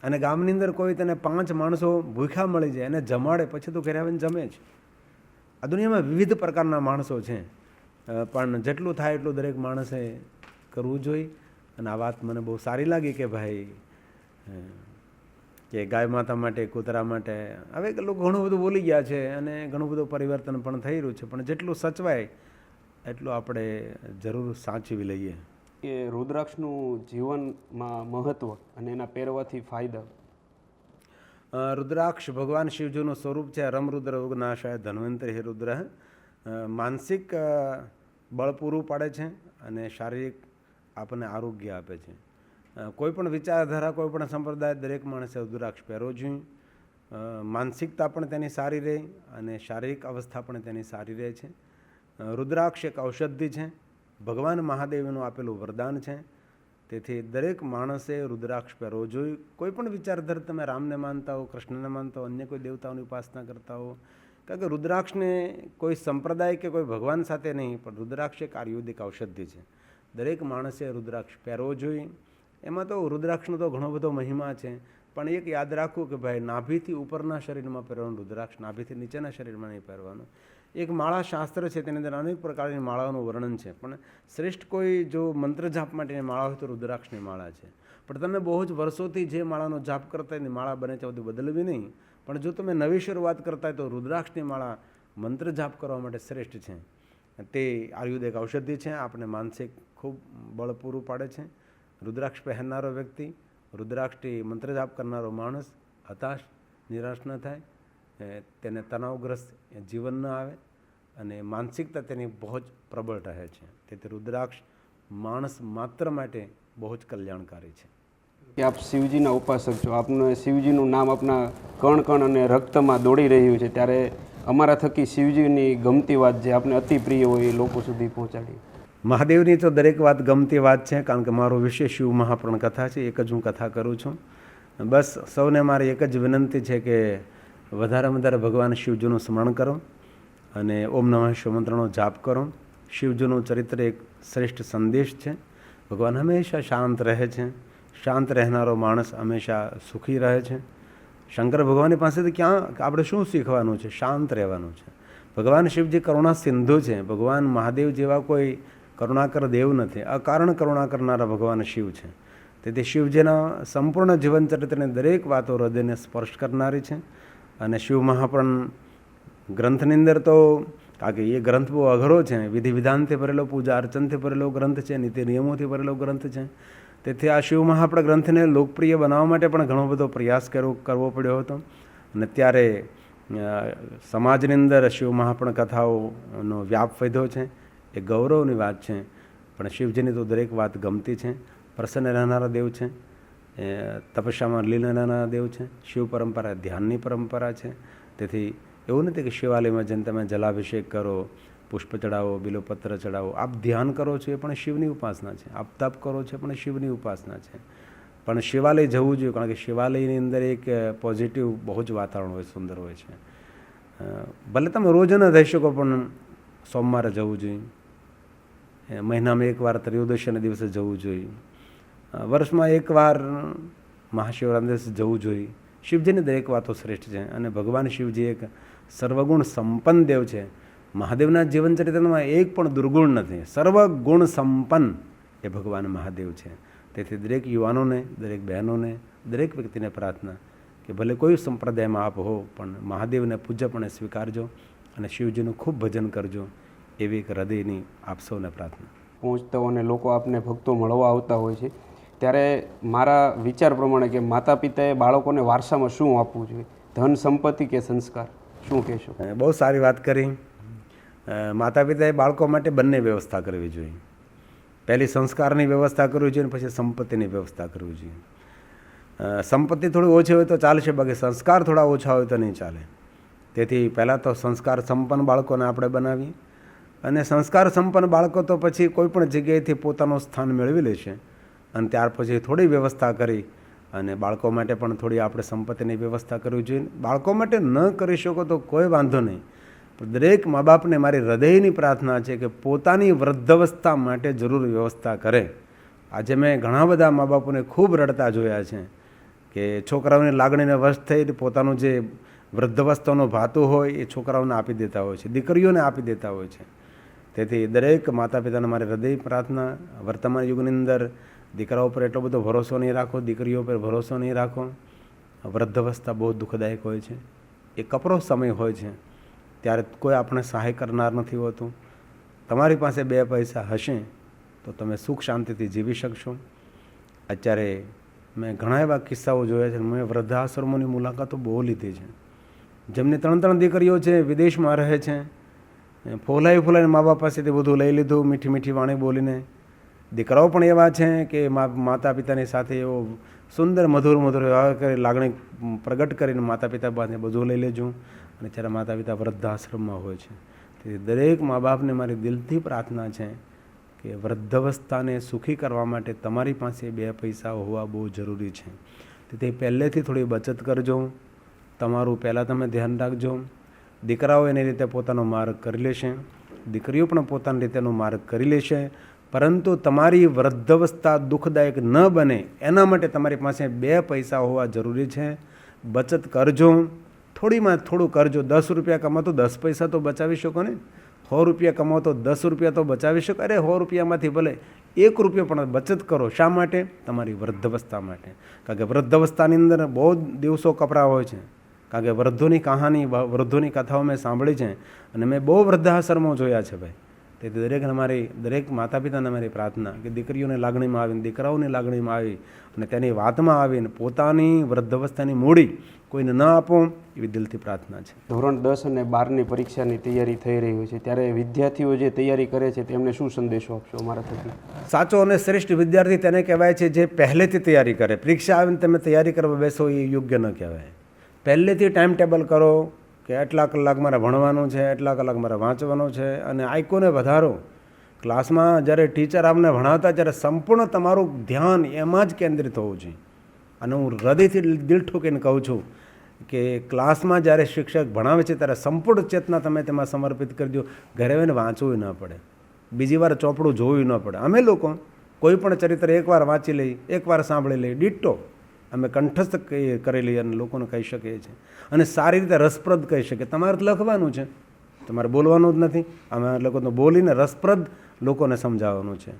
S1: અને ગામની અંદર કોઈ તેને 5 માણસો ભૂખ્યા મળી જાય એને જમાડે, પછી તો ઘરે આવીને જમે છે. આ દુનિયામાં વિવિધ પ્રકારના માણસો છે, પણ જેટલું થાય એટલું દરેક માણસે કરવું જોઈએ. અને આ વાત મને બહુ સારી લાગી કે ભાઈ કે ગાય માતા માટે, કૂતરા માટે હવે લોકો ઘણું બધું બોલી ગયા છે અને ઘણું બધું પરિવર્તન પણ થઈ રહ્યું છે. પણ જેટલું સચવાય એટલું આપણે જરૂર સાચવી લઈએ.
S2: કે રુદ્રાક્ષનું જીવનમાં મહત્ત્વ અને એના પહેરવાથી ફાયદા.
S1: રુદ્રાક્ષ ભગવાન શિવજીનું સ્વરૂપ છે. રમરુદ્ર ઉગ્નાશાય ધન્વંતરી રુદ્ર. માનસિક બળ પૂરું પાડે છે અને શારીરિક આપણને આરોગ્ય આપે છે. કોઈ પણ વિચારધારા, કોઈ પણ સંપ્રદાય, દરેક માણસે રુદ્રાક્ષ પહેરવો જોઈએ. માનસિકતા પણ તેની સારી રહે અને શારીરિક અવસ્થા પણ તેની સારી રહે છે. રુદ્રાક્ષ એક ઔષધિ છે, ભગવાન મહાદેવનું આપેલું વરદાન છે. તેથી દરેક માણસે રુદ્રાક્ષ પહેરવો જોઈએ. કોઈ પણ વિચારધારા, તમે રામને માનતા હો, કૃષ્ણને માનતા હો, અન્ય કોઈ દેવતાઓની ઉપાસના કરતા હો, કારણ કે રુદ્રાક્ષને કોઈ સંપ્રદાય કે કોઈ ભગવાન સાથે નહીં, પણ રુદ્રાક્ષ એક આયુર્વેદિક ઔષધિ છે. દરેક માણસે રુદ્રાક્ષ પહેરવો જોઈએ. એમાં તો રુદ્રાક્ષનો તો ઘણો બધો મહિમા છે. પણ એક યાદ રાખવું કે ભાઈ નાભીથી ઉપરના શરીરમાં પહેરવાનું રુદ્રાક્ષ, નાભીથી નીચેના શરીરમાં નહીં પહેરવાનું. એક માળા શાસ્ત્ર છે, તેની અંદર અનેક પ્રકારની માળાઓનું વર્ણન છે, પણ શ્રેષ્ઠ કોઈ જો મંત્ર જાપ માટેની માળા હોય તો રુદ્રાક્ષની માળા છે. પણ તમે બહુ જ વર્ષોથી જે માળાનો જાપ કરતા હોય માળા બને ત્યાં સુધી બદલવી નહીં. પણ જો તમે નવી શરૂઆત કરતા હોય તો રુદ્રાક્ષની માળા મંત્ર જાપ કરવા માટે શ્રેષ્ઠ છે. તે આયુર્વેદિક ઔષધિ છે, આપણે માનસિક ખૂબ બળ પૂરું પાડે છે. રુદ્રાક્ષ પહેરનારો વ્યક્તિ, રુદ્રાક્ષથી મંત્ર જાપ કરનારો માણસ હતાશ, નિરાશ ન થાય, તેને તણાવગ્રસ્ત જીવન ન આવે અને માનસિકતા તેની બહુ જ પ્રબળ રહે છે. તેથી રુદ્રાક્ષ માણસ માત્ર માટે બહુ જ કલ્યાણકારી છે.
S2: કે આપ શિવજીના ઉપાસક છો, આપનું શિવજીનું નામ આપના કણ કણ અને રક્તમાં દોડી રહ્યું છે, ત્યારે અમારા થકી શિવજીની ગમતી વાત જે આપને અતિ પ્રિય હોય એ લોકો સુધી પહોંચાડી.
S1: મહાદેવની તો દરેક વાત ગમતી વાત છે, કારણ કે મારો વિષય શિવ મહાપુરાણ કથા છે. એક જ હું કથા કરું છું. બસ સૌને મારી એક જ વિનંતી છે કે વધારે વધારે ભગવાન શિવજીનું સ્મરણ કરો અને ઓમ નમઃ શિવ મંત્રનો જાપ કરો. શિવજીનું ચરિત્ર એક શ્રેષ્ઠ સંદેશ છે. ભગવાન હંમેશા શાંત રહે છે. શાંત રહેનારો માણસ હંમેશા સુખી રહે છે. શંકર ભગવાનની પાસેથી ક્યાં આપણે શું શીખવાનું છે? શાંત રહેવાનું છે. ભગવાન શિવજી કરુણા સિંધુ છે. ભગવાન મહાદેવ જેવા કોઈ કરુણાકર દેવ નથી. અકારણ કરુણા કરનારા ભગવાન શિવ છે. તેથી શિવજીના સંપૂર્ણ જીવન ચરિત્રની દરેક વાતો હૃદયને સ્પર્શ કરનારી છે. અને શિવ મહાપુરાણ ગ્રંથની અંદર તો કારણ કે એ ગ્રંથ બહુ અઘરો છે, વિધિ વિધાનથી ભરેલો, પૂજા અર્ચનથી ભરેલો ગ્રંથ છે, નીતિ નિયમોથી ભરેલો ગ્રંથ છે. તેથી આ શિવ મહાપુરાણ ગ્રંથને લોકપ્રિય બનાવવા માટે પણ ઘણો બધો પ્રયાસ કરવો પડ્યો હતો. અને ત્યારે સમાજની અંદર શિવ મહાપુરાણ કથાઓનો વ્યાપ વધ્યો છે. એ ગૌરવની વાત છે. પણ શિવજીની તો દરેક વાત ગમતી છે. પ્રસન્ન રહેનારા દેવ છે, તપસ્યામાં લીન રહેનારા દેવ છે. શિવ પરંપરા ધ્યાનની પરંપરા છે. તેથી એવું નથી કે શિવાલયમાં જઈને તમે જલાભિષેક કરો, પુષ્પ ચડાવો, બિલોપત્ર ચડાવો. આપ ધ્યાન કરો છો એ પણ શિવની ઉપાસના છે. આપ તપ કરો છો પણ શિવની ઉપાસના છે. પણ શિવાલય જવું જોઈએ, કારણ કે શિવાલયની અંદર એક પોઝિટિવ બહુ જ વાતાવરણ હોય, સુંદર હોય છે. ભલે તમે રોજ ન થઈ શકો પણ સોમવારે જવું જોઈએ, મહિનામાં એકવાર ત્રયોદશીના દિવસે જવું જોઈએ, વર્ષમાં એકવાર મહાશિવરાત્રિના દિવસે જવું જોઈએ. શિવજીની દરેક વાતો શ્રેષ્ઠ છે. અને ભગવાન શિવજી એક સર્વગુણ સંપન્ન દેવ છે. મહાદેવના જીવન ચરિત્રમાં એક પણ દુર્ગુણ નથી. સર્વગુણ સંપન્ન એ ભગવાન મહાદેવ છે. તેથી દરેક યુવાનોને, દરેક બહેનોને, દરેક વ્યક્તિને પ્રાર્થના કે ભલે કોઈ સંપ્રદાયમાં આપ હો પણ મહાદેવને પૂજ્યપણે સ્વીકારજો અને શિવજીનું ખૂબ ભજન કરજો, એવી એક હૃદયની આપ સૌને પ્રાર્થના.
S2: પહોંચતા અને લોકો આપને ભક્તો મળવા આવતા હોય છે, ત્યારે મારા વિચાર પ્રમાણે કે માતા પિતાએ બાળકોને વારસામાં શું આપવું જોઈએ? ધન, સંપત્તિ કે સંસ્કાર? શું કહેશો?
S1: બહુ સારી વાત કરી. માતા પિતાએ બાળકો માટે બંને વ્યવસ્થા કરવી જોઈએ. પહેલી સંસ્કારની વ્યવસ્થા કરવી જોઈએ અને પછી સંપત્તિની વ્યવસ્થા કરવી જોઈએ. સંપત્તિ થોડી ઓછી હોય તો ચાલશે, બાકી સંસ્કાર થોડા ઓછા હોય તો નહીં ચાલે. તેથી પહેલાં તો સંસ્કાર સંપન્ન બાળકોને આપણે બનાવીએ, અને સંસ્કાર સંપન્ન બાળકો તો પછી કોઈ પણ જગ્યાએથી પોતાનું સ્થાન મેળવી લેશે. અને ત્યાર પછી થોડી વ્યવસ્થા કરી અને બાળકો માટે પણ થોડી આપણે સંપત્તિની વ્યવસ્થા કરવી જોઈએ. બાળકો માટે ન કરી શકો તો કોઈ વાંધો નહીં, પણ દરેક મા બાપને મારી હૃદયની પ્રાર્થના છે કે પોતાની વૃદ્ધાવસ્થા માટે જરૂર વ્યવસ્થા કરે. આજે મેં ઘણા બધા મા બાપોને ખૂબ રડતા જોયા છે કે છોકરાઓની લાગણીને વશ થઈ પોતાનું જે વૃદ્ધાવસ્થાનો ભાતું હોય એ છોકરાઓને આપી દેતા હોય છે, દીકરીઓને આપી દેતા હોય છે. તેથી દરેક માતા પિતાને મારી હૃદય પ્રાર્થના, વર્તમાન યુગની અંદર દીકરાઓ પર એટલો બધો ભરોસો નહીં રાખો, દીકરીઓ પર ભરોસો નહીં રાખો. વૃદ્ધાવસ્થા બહુ દુઃખદાયક હોય છે. એ કપરો સમય હોય છે, ત્યારે કોઈ આપણે સહાય કરનાર નથી હોતું. તમારી પાસે 2 પૈસા હશે તો તમે સુખ શાંતિથી જીવી શકશો. અત્યારે મેં ઘણા એવા કિસ્સાઓ જોયા છે. મેં વૃદ્ધાશ્રમોની મુલાકાતો બહુ લીધી છે. જેમની 3 દીકરીઓ છે, વિદેશમાં રહે છે, ફોલાઈને મા બાપ પાસેથી બધું લઈ લીધું, મીઠી મીઠી વાણી બોલીને. દીકરાઓ પણ એવા છે કે માતા પિતાની સાથે એવો સુંદર મધુર વ્યવહાર કરી, લાગણી પ્રગટ કરીને માતા પિતા પાસે બધું લઈ લેજો. અને જ્યારે માતા પિતા વૃદ્ધાશ્રમમાં હોય છે. તેથી દરેક મા બાપને મારી દિલથી પ્રાર્થના છે કે વૃદ્ધાવસ્થાને સુખી કરવા માટે તમારી પાસે 2 પૈસા હોવા બહુ જરૂરી છે. તેથી પહેલેથી થોડી બચત કરજો. તમારું પહેલાં તમે ધ્યાન રાખજો. દીકરાઓ એની રીતે પોતાનો માર્ગ કરી લેશે, દીકરીઓ પણ પોતાની રીતેનો માર્ગ કરી લેશે. પરંતુ તમારી વૃદ્ધાવસ્થા દુઃખદાયક ન બને એના માટે તમારી પાસે 2 પૈસા હોવા જરૂરી છે. બચત કરજો, થોડીમાં થોડું કરજો. 10 રૂપિયા કમાવો તો 10 પૈસા તો બચાવી શકો ને. 100 રૂપિયા કમાવો તો 10 રૂપિયા તો બચાવી શકો. અરે 100 રૂપિયામાંથી ભલે 1 રૂપિયો પણ બચત કરો. શા માટે? તમારી વૃદ્ધાવસ્થા માટે. કારણ કે વૃદ્ધાવસ્થાની અંદર બહુ દિવસો કપરા હોય છે. કારણ કે વૃદ્ધોની કહાની, વૃદ્ધોની કથાઓ મેં સાંભળી છે અને મેં બહુ વૃદ્ધાશ્રમો જોયા છે ભાઈ. તેથી દરેક માતા પિતાને મારી પ્રાર્થના કે દીકરીઓને લાગણીમાં આવીને, દીકરાઓની લાગણીમાં આવી અને તેની વાતમાં આવીને પોતાની વૃદ્ધાવસ્થાની મૂડી કોઈને ન આપો, એવી દિલથી પ્રાર્થના છે.
S2: ધોરણ 10 અને 12ની પરીક્ષાની તૈયારી થઈ રહી હોય છે, ત્યારે વિદ્યાર્થીઓ જે તૈયારી કરે છે તેમને શું સંદેશો આપશો અમારા થકી?
S1: સાચો અને શ્રેષ્ઠ વિદ્યાર્થી તેને કહેવાય છે જે પહેલેથી તૈયારી કરે. પરીક્ષા આવીને તમે તૈયારી કરવા બેસો એ યોગ્ય ન કહેવાય. પહેલેથી ટાઈમ ટેબલ કરો કે આટલા કલાક મારે ભણવાનું છે, આટલા કલાક મારે વાંચવાનું છે અને આઈકોને વધારો. ક્લાસમાં જ્યારે ટીચર આપને ભણાવતા ત્યારે સંપૂર્ણ તમારું ધ્યાન એમાં જ કેન્દ્રિત હોવું જોઈએ. અને હું હૃદયથી દિલ ઠોકીને કહું છું કે ક્લાસમાં જ્યારે શિક્ષક ભણાવે છે ત્યારે સંપૂર્ણ ચેતના તમે તેમાં સમર્પિત કરજો. ઘરે આવીને વાંચવું ન પડે, બીજી વાર ચોપડું જોવું ન પડે. અમે લોકો કોઈ પણ ચરિત્ર એકવાર વાંચી લઈ, એકવાર સાંભળી લઈ, ડિટ્ટો અમે કંઠસ્થ કરી લઈએ અને લોકોને કહી શકીએ છીએ અને સારી રીતે રસપ્રદ કહી શકીએ. તમારે લખવાનું છે, તમારે બોલવાનું જ નથી. અમે લોકો તો બોલીને રસપ્રદ લોકોને સમજાવવાનું છે.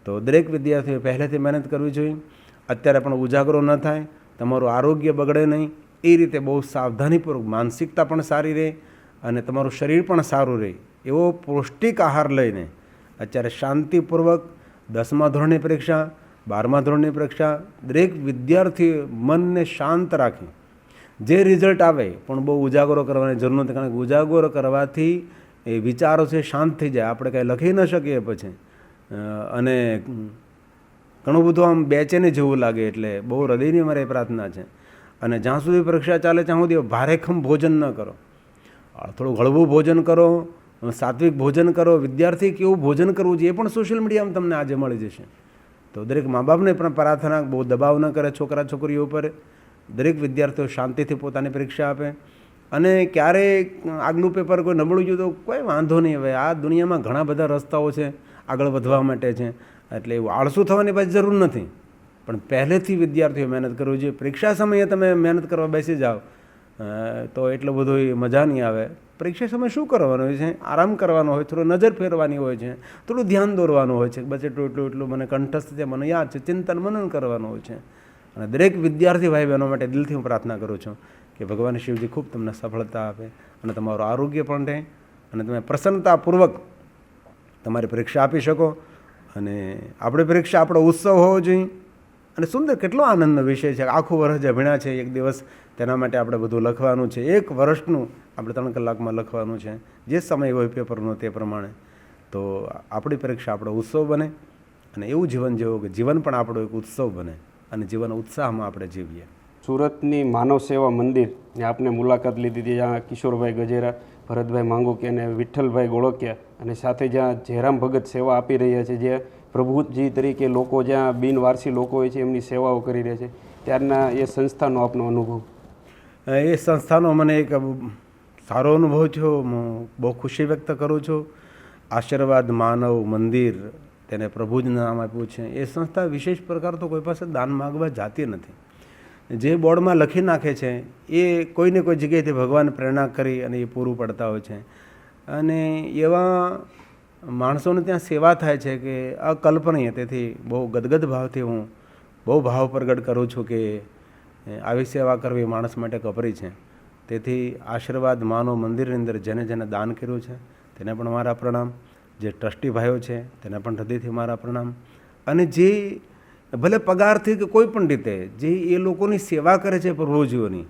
S1: તો દરેક વિદ્યાર્થીઓએ પહેલેથી મહેનત કરવી જોઈએ. અત્યારે પણ ઉજાગરો ન થાય, તમારું આરોગ્ય બગડે નહીં, એ રીતે બહુ સાવધાનીપૂર્વક, માનસિકતા પણ સારી રહે અને તમારું શરીર પણ સારું રહે એવો પૌષ્ટિક આહાર લઈને અત્યારે શાંતિપૂર્વક 10મા ધોરણની પરીક્ષા, 12મા ધોરણની પરીક્ષા, દરેક વિદ્યાર્થી મનને શાંત રાખી જે રિઝલ્ટ આવે પણ બહુ ઉજાગરો કરવાની જરૂર નથી. કારણ કે ઉજાગરો કરવાથી એ વિચારો છે શાંત થઈ જાય, આપણે કાંઈ લખી ન શકીએ પછી અને ઘણું બધું આમ બેચેની જેવું લાગે. એટલે બહુ હૃદયની મારી પ્રાર્થના છે. અને જ્યાં સુધી પરીક્ષા ચાલે ત્યાં સુધી ભારેખમ ભોજન ન કરો, થોડું હળવું ભોજન કરો, સાત્વિક ભોજન કરો. વિદ્યાર્થી કેવું ભોજન કરવું જોઈએ એ પણ સોશિયલ મીડિયામાં તમને આજે મળી જશે. તો દરેક મા બાપને પણ પ્રાર્થના, બહુ દબાવ ન કરે છોકરા છોકરીઓ ઉપર. દરેક વિદ્યાર્થીઓ શાંતિથી પોતાની પરીક્ષા આપે અને ક્યારેય આગલું પેપર કોઈ નબળું ગયું તો કોઈ વાંધો નહીં. હવે આ દુનિયામાં ઘણા બધા રસ્તાઓ છે આગળ વધવા માટે છે, એટલે એવું આળસુ થવાની પાછી જરૂર નથી. પણ પહેલેથી વિદ્યાર્થીઓ મહેનત કરવી જોઈએ. પરીક્ષા સમયે તમે મહેનત કરવા બેસી જાઓ તો એટલો બધો મજા નહીં આવે. પરીક્ષા સમયે શું કરવાનું હોય છે? આરામ કરવાનો હોય, થોડું નજર ફેરવાની હોય છે, થોડું ધ્યાન દોરવાનું હોય છે. બસ એટલું મને કંઠસ્થ છે, મને યાદ છે, ચિંતન મનન કરવાનું હોય છે. અને દરેક વિદ્યાર્થી ભાઈ બહેનો માટે દિલથી હું પ્રાર્થના કરું છું કે ભગવાન શિવજી ખૂબ તમને સફળતા આપે અને તમારું આરોગ્ય પણ રહે અને તમે પ્રસન્નતાપૂર્વક તમારી પરીક્ષા આપી શકો. અને આપણી પરીક્ષા આપણો ઉત્સવ હોવો જોઈએ. અને સુંદર કેટલો આનંદનો વિષય છે. આખું વર્ષ જે ભણ્યા છે એક દિવસ તેના માટે આપણે બધું લખવાનું છે. 1 વર્ષનું આપણે 3 કલાકમાં લખવાનું છે, જે સમય હોય પેપરનો તે પ્રમાણે. તો આપણી પરીક્ષા આપણો ઉત્સવ બને અને એવું જીવન જેવું કે જીવન પણ આપણો એક ઉત્સવ બને અને જીવન ઉત્સાહમાં આપણે જીવીએ.
S2: સુરતની માનવ સેવા મંદિરની આપને મુલાકાત લીધી હતી, જ્યાં કિશોરભાઈ ગજેરા, ભરતભાઈ માંગુકી અને વિઠ્ઠલભાઈ ગોળકિયા અને સાથે જ્યાં જયરામ ભગત સેવા આપી રહ્યા છે, જે પ્રભુજી તરીકે લોકો જ્યાં બિનવારસી લોકો હોય છે એમની સેવાઓ કરી રહ્યા છે, ત્યારના એ સંસ્થાનો આપનો અનુભવ?
S1: એ સંસ્થાનો મને એક સારો અનુભવ થયો. હું બહુ ખુશી વ્યક્ત કરું છું. આશીર્વાદ માનવ મંદિર, તેને પ્રભુજીનું નામ આપ્યું છે. એ સંસ્થા વિશેષ પ્રકાર તો કોઈ પાસે દાન માગવા જાતી નથી. જે બોર્ડમાં લખી નાખે છે એ કોઈને કોઈ જગ્યાએથી ભગવાન પ્રેરણા કરી અને એ પૂરું પડતા હોય છે. અને એવા માણસોને ત્યાં સેવા થાય છે કે અકલ્પનીય. તેથી બહુ ગદગદ ભાવથી હું બહુ ભાવ પ્રગટ કરું છું કે આવી સેવા કરવી માણસ માટે કપરી છે. તેથી આશીર્વાદ માનવ મંદિરની અંદર જેને જેને દાન કર્યું છે તેને પણ મારા પ્રણામ. જે ટ્રસ્ટી ભાઈઓ છે તેને પણ હૃદયથી મારા પ્રણામ. અને જે ભલે પગારથી કે કોઈ પણ રીતે જે એ લોકોની સેવા કરે છે પ્રભુજીઓની,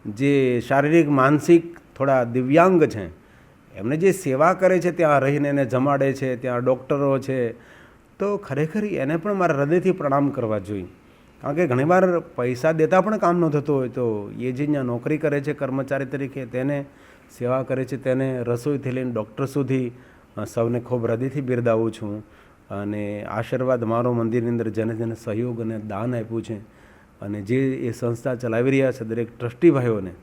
S1: જે શારીરિક માનસિક થોડા દિવ્યાંગ છે એમને જે સેવા કરે છે, ત્યાં રહીને એને જમાડે છે, ત્યાં ડૉક્ટરો છે, તો ખરેખર એને પણ મારા હૃદયથી પ્રણામ કરવા જોઈએ. કારણ કે ઘણીવાર પૈસા દેતા પણ કામ ન થતું હોય તો એ જે અહીંયા નોકરી કરે છે કર્મચારી તરીકે, તેને સેવા કરે છે, તેને રસોઈથી લઈને ડૉક્ટર સુધી સૌને ખૂબ હૃદયથી બિરદાવું છું. અને આશીર્વાદ મારો મંદિરની અંદર જેને જેને સહયોગ અને દાન આપ્યું છે અને જે એ સંસ્થા ચલાવી રહ્યા છે દરેક ટ્રસ્ટી ભાઈઓને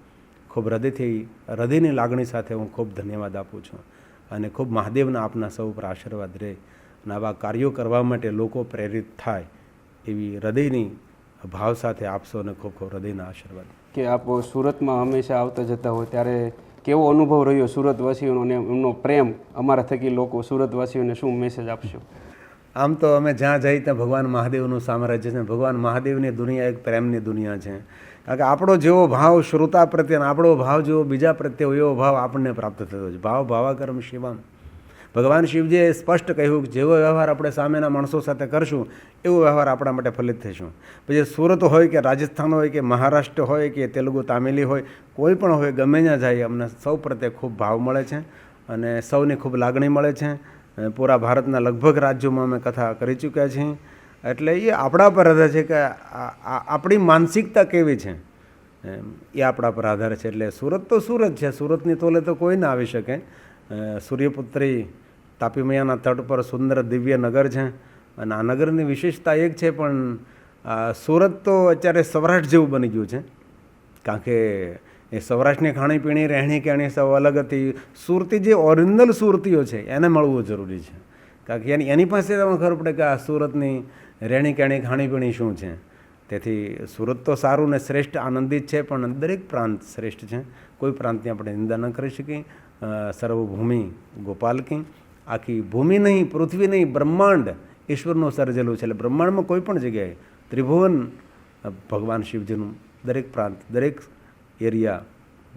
S1: ખૂબ હૃદયની લાગણી સાથે હું ખૂબ ધન્યવાદ આપું છું. અને ખૂબ મહાદેવના આપના સૌ ઉપર આશીર્વાદ રહે અને આવા કાર્યો કરવા માટે લોકો પ્રેરિત થાય એવી હૃદયની ભાવ સાથે આપશો અને ખૂબ ખૂબ હૃદયના આશીર્વાદ.
S2: કે આપ સુરતમાં હંમેશા આવતા જતા હોય ત્યારે કેવો અનુભવ રહ્યો સુરતવાસીઓનો અને એમનો પ્રેમ અમારા થકી લોકો સુરતવાસીઓને શું મેસેજ આપશો?
S1: આમ તો અમે જ્યાં જઈએ ત્યાં ભગવાન મહાદેવનું સામ્રાજ્ય છે. ભગવાન મહાદેવની દુનિયા એક પ્રેમની દુનિયા છે. કારણ કે આપણો જેવો ભાવ શ્રોતા પ્રત્યે અને આપણો ભાવ જેવો બીજા પ્રત્યે હોય એવો ભાવ આપણને પ્રાપ્ત થતો છે. ભાવ ભાવાકર્મ શિવમ. ભગવાન શિવજીએ સ્પષ્ટ કહ્યું કે જેવો વ્યવહાર આપણે સામેના માણસો સાથે કરશું એવો વ્યવહાર આપણા માટે ફલિત થઈશું. પછી સુરત હોય કે રાજસ્થાન હોય કે મહારાષ્ટ્ર હોય કે તેલુગુ તામિલી હોય, કોઈ પણ હોય, ગમે ત્યાં જાય અમને સૌ પ્રત્યે ખૂબ ભાવ મળે છે અને સૌની ખૂબ લાગણી મળે છે. પૂરા ભારતના લગભગ રાજ્યોમાં અમે કથા કરી ચૂક્યા છીએ. એટલે એ આપણા પર આધાર છે કે આપણી માનસિકતા કેવી છે એ આપણા પર આધાર છે. એટલે સુરત તો સુરત છે, સુરતની તોલે તો કોઈ ના આવી શકે. સૂર્યપુત્રી તાપી મૈયાના તટ પર સુંદર દિવ્ય નગર છે અને આ નગરની વિશેષતા એક છે, પણ સુરત તો અત્યારે સૌરાષ્ટ્ર જેવું બની ગયું છે. કારણ કે એ સૌરાષ્ટ્રની ખાણીપીણી રહેણી કહેણી સૌ અલગ હતી. સુરતી જે ઓરિજિનલ સુરતીઓ છે એને મળવું જરૂરી છે. કારણ કે એની પાસે તમને ખબર પડે કે આ સુરતની રહેણી કહેણી ખાણીપીણી શું છે. તેથી સુરત તો સારું ને શ્રેષ્ઠ આનંદિત છે, પણ દરેક પ્રાંત શ્રેષ્ઠ છે. કોઈ પ્રાંતની આપણે નિંદા ન કરી શકીએ. સર્વભૂમિ ગોપાલ કી. આખી ભૂમિ નહીં, પૃથ્વી નહીં, બ્રહ્માંડ ઈશ્વરનું સર્જેલું છે. એટલે બ્રહ્માંડમાં કોઈ પણ જગ્યાએ ત્રિભુવન ભગવાન શિવજીનું. દરેક પ્રાંત, દરેક એરિયા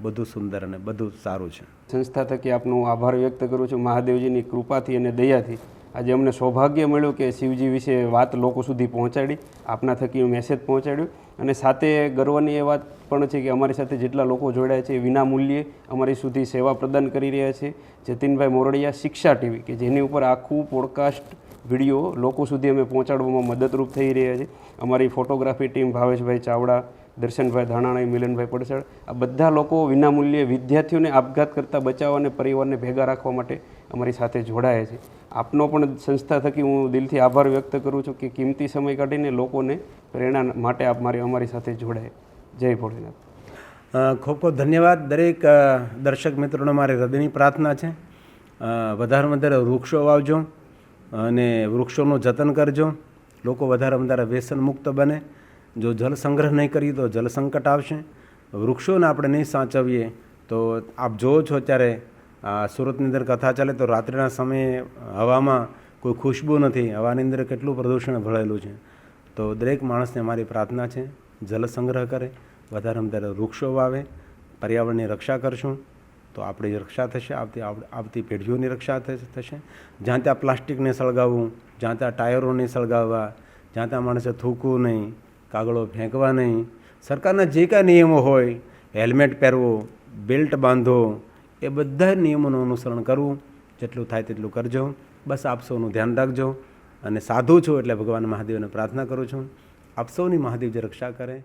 S1: બધું સુંદર અને બધું સારું છે.
S2: સંસ્થા થકી આપનો આભાર વ્યક્ત કરું છું. મહાદેવજીની કૃપાથી અને દયાથી આજે અમને સૌભાગ્ય મળ્યું કે શિવજી વિશે વાત લોકો સુધી પહોંચાડી, આપના થકી મેસેજ પહોંચાડ્યો. અને સાથે ગર્વની એ વાત પણ છે કે અમારી સાથે જેટલા લોકો જોડાયા છે એ વિના મૂલ્યે અમારી સુધી સેવા પ્રદાન કરી રહ્યા છે. જતીનભાઈ મોરડિયા, શિક્ષા ટીવી, કે જેની ઉપર આખું પોડકાસ્ટ વિડીયો લોકો સુધી અમે પહોંચાડવામાં મદદરૂપ થઈ રહ્યા છે. અમારી ફોટોગ્રાફી ટીમ ભાવેશભાઈ ચાવડા, દર્શનભાઈ ધાણાણી, મિલનભાઈ પડસળ, આ બધા લોકો વિનામૂલ્યે વિદ્યાર્થીઓને આપઘાત કરતાં બચાવવા અને પરિવારને ભેગા રાખવા માટે અમારી સાથે જોડાયા છે. આપનો પણ સંસ્થા થકી હું દિલથી આભાર વ્યક્ત કરું છું કે કિંમતી સમય કાઢીને લોકોને પ્રેરણા માટે આપ અમારી સાથે જોડાય. જય ભોળેનાથ.
S1: ખૂબ ખૂબ ધન્યવાદ. દરેક દર્શક મિત્રોને મારી હૃદયની પ્રાર્થના છે, વધારે વધારે વૃક્ષો વાવજો અને વૃક્ષોનું જતન કરજો. લોકો વધારે વધારે વ્યસન મુક્ત બને. જો જલ સંગ્રહ નહીં કરીએ તો જલ સંકટ આવશે. વૃક્ષોને આપણે નહીં સાચવીએ તો આપ જુઓ છો અત્યારે સુરતની અંદર કથા ચાલે તો રાત્રિના સમયે હવામાં કોઈ ખુશ્બુ નથી. હવાની અંદર કેટલું પ્રદૂષણ ભળેલું છે. તો દરેક માણસને મારી પ્રાર્થના છે જલ સંગ્રહ કરે, વધારે વધારે વૃક્ષો વાવે. પર્યાવરણની રક્ષા કરશું તો આપણી રક્ષા થશે, આવતી પેઢીઓની રક્ષા થશે. જ્યાં ત્યાં પ્લાસ્ટિકને સળગાવવું, જ્યાં ત્યાં ટાયરો નહીં સળગાવવા, જ્યાં ત્યાં માણસે થૂકવું નહીં, કાગળો ફેંકવા નહીં. સરકારના જે કાંઈ નિયમો હોય, હેલ્મેટ પહેરવું, બેલ્ટ બાંધો, એ બધા નિયમોનું અનુસરણ કરવું. જેટલું થાય તેટલું કરજો. બસ આપ સૌનું ધ્યાન રાખજો. અને સાધુ છું એટલે ભગવાન મહાદેવને પ્રાર્થના કરું છું આપ સૌની મહાદેવજી રક્ષા કરે.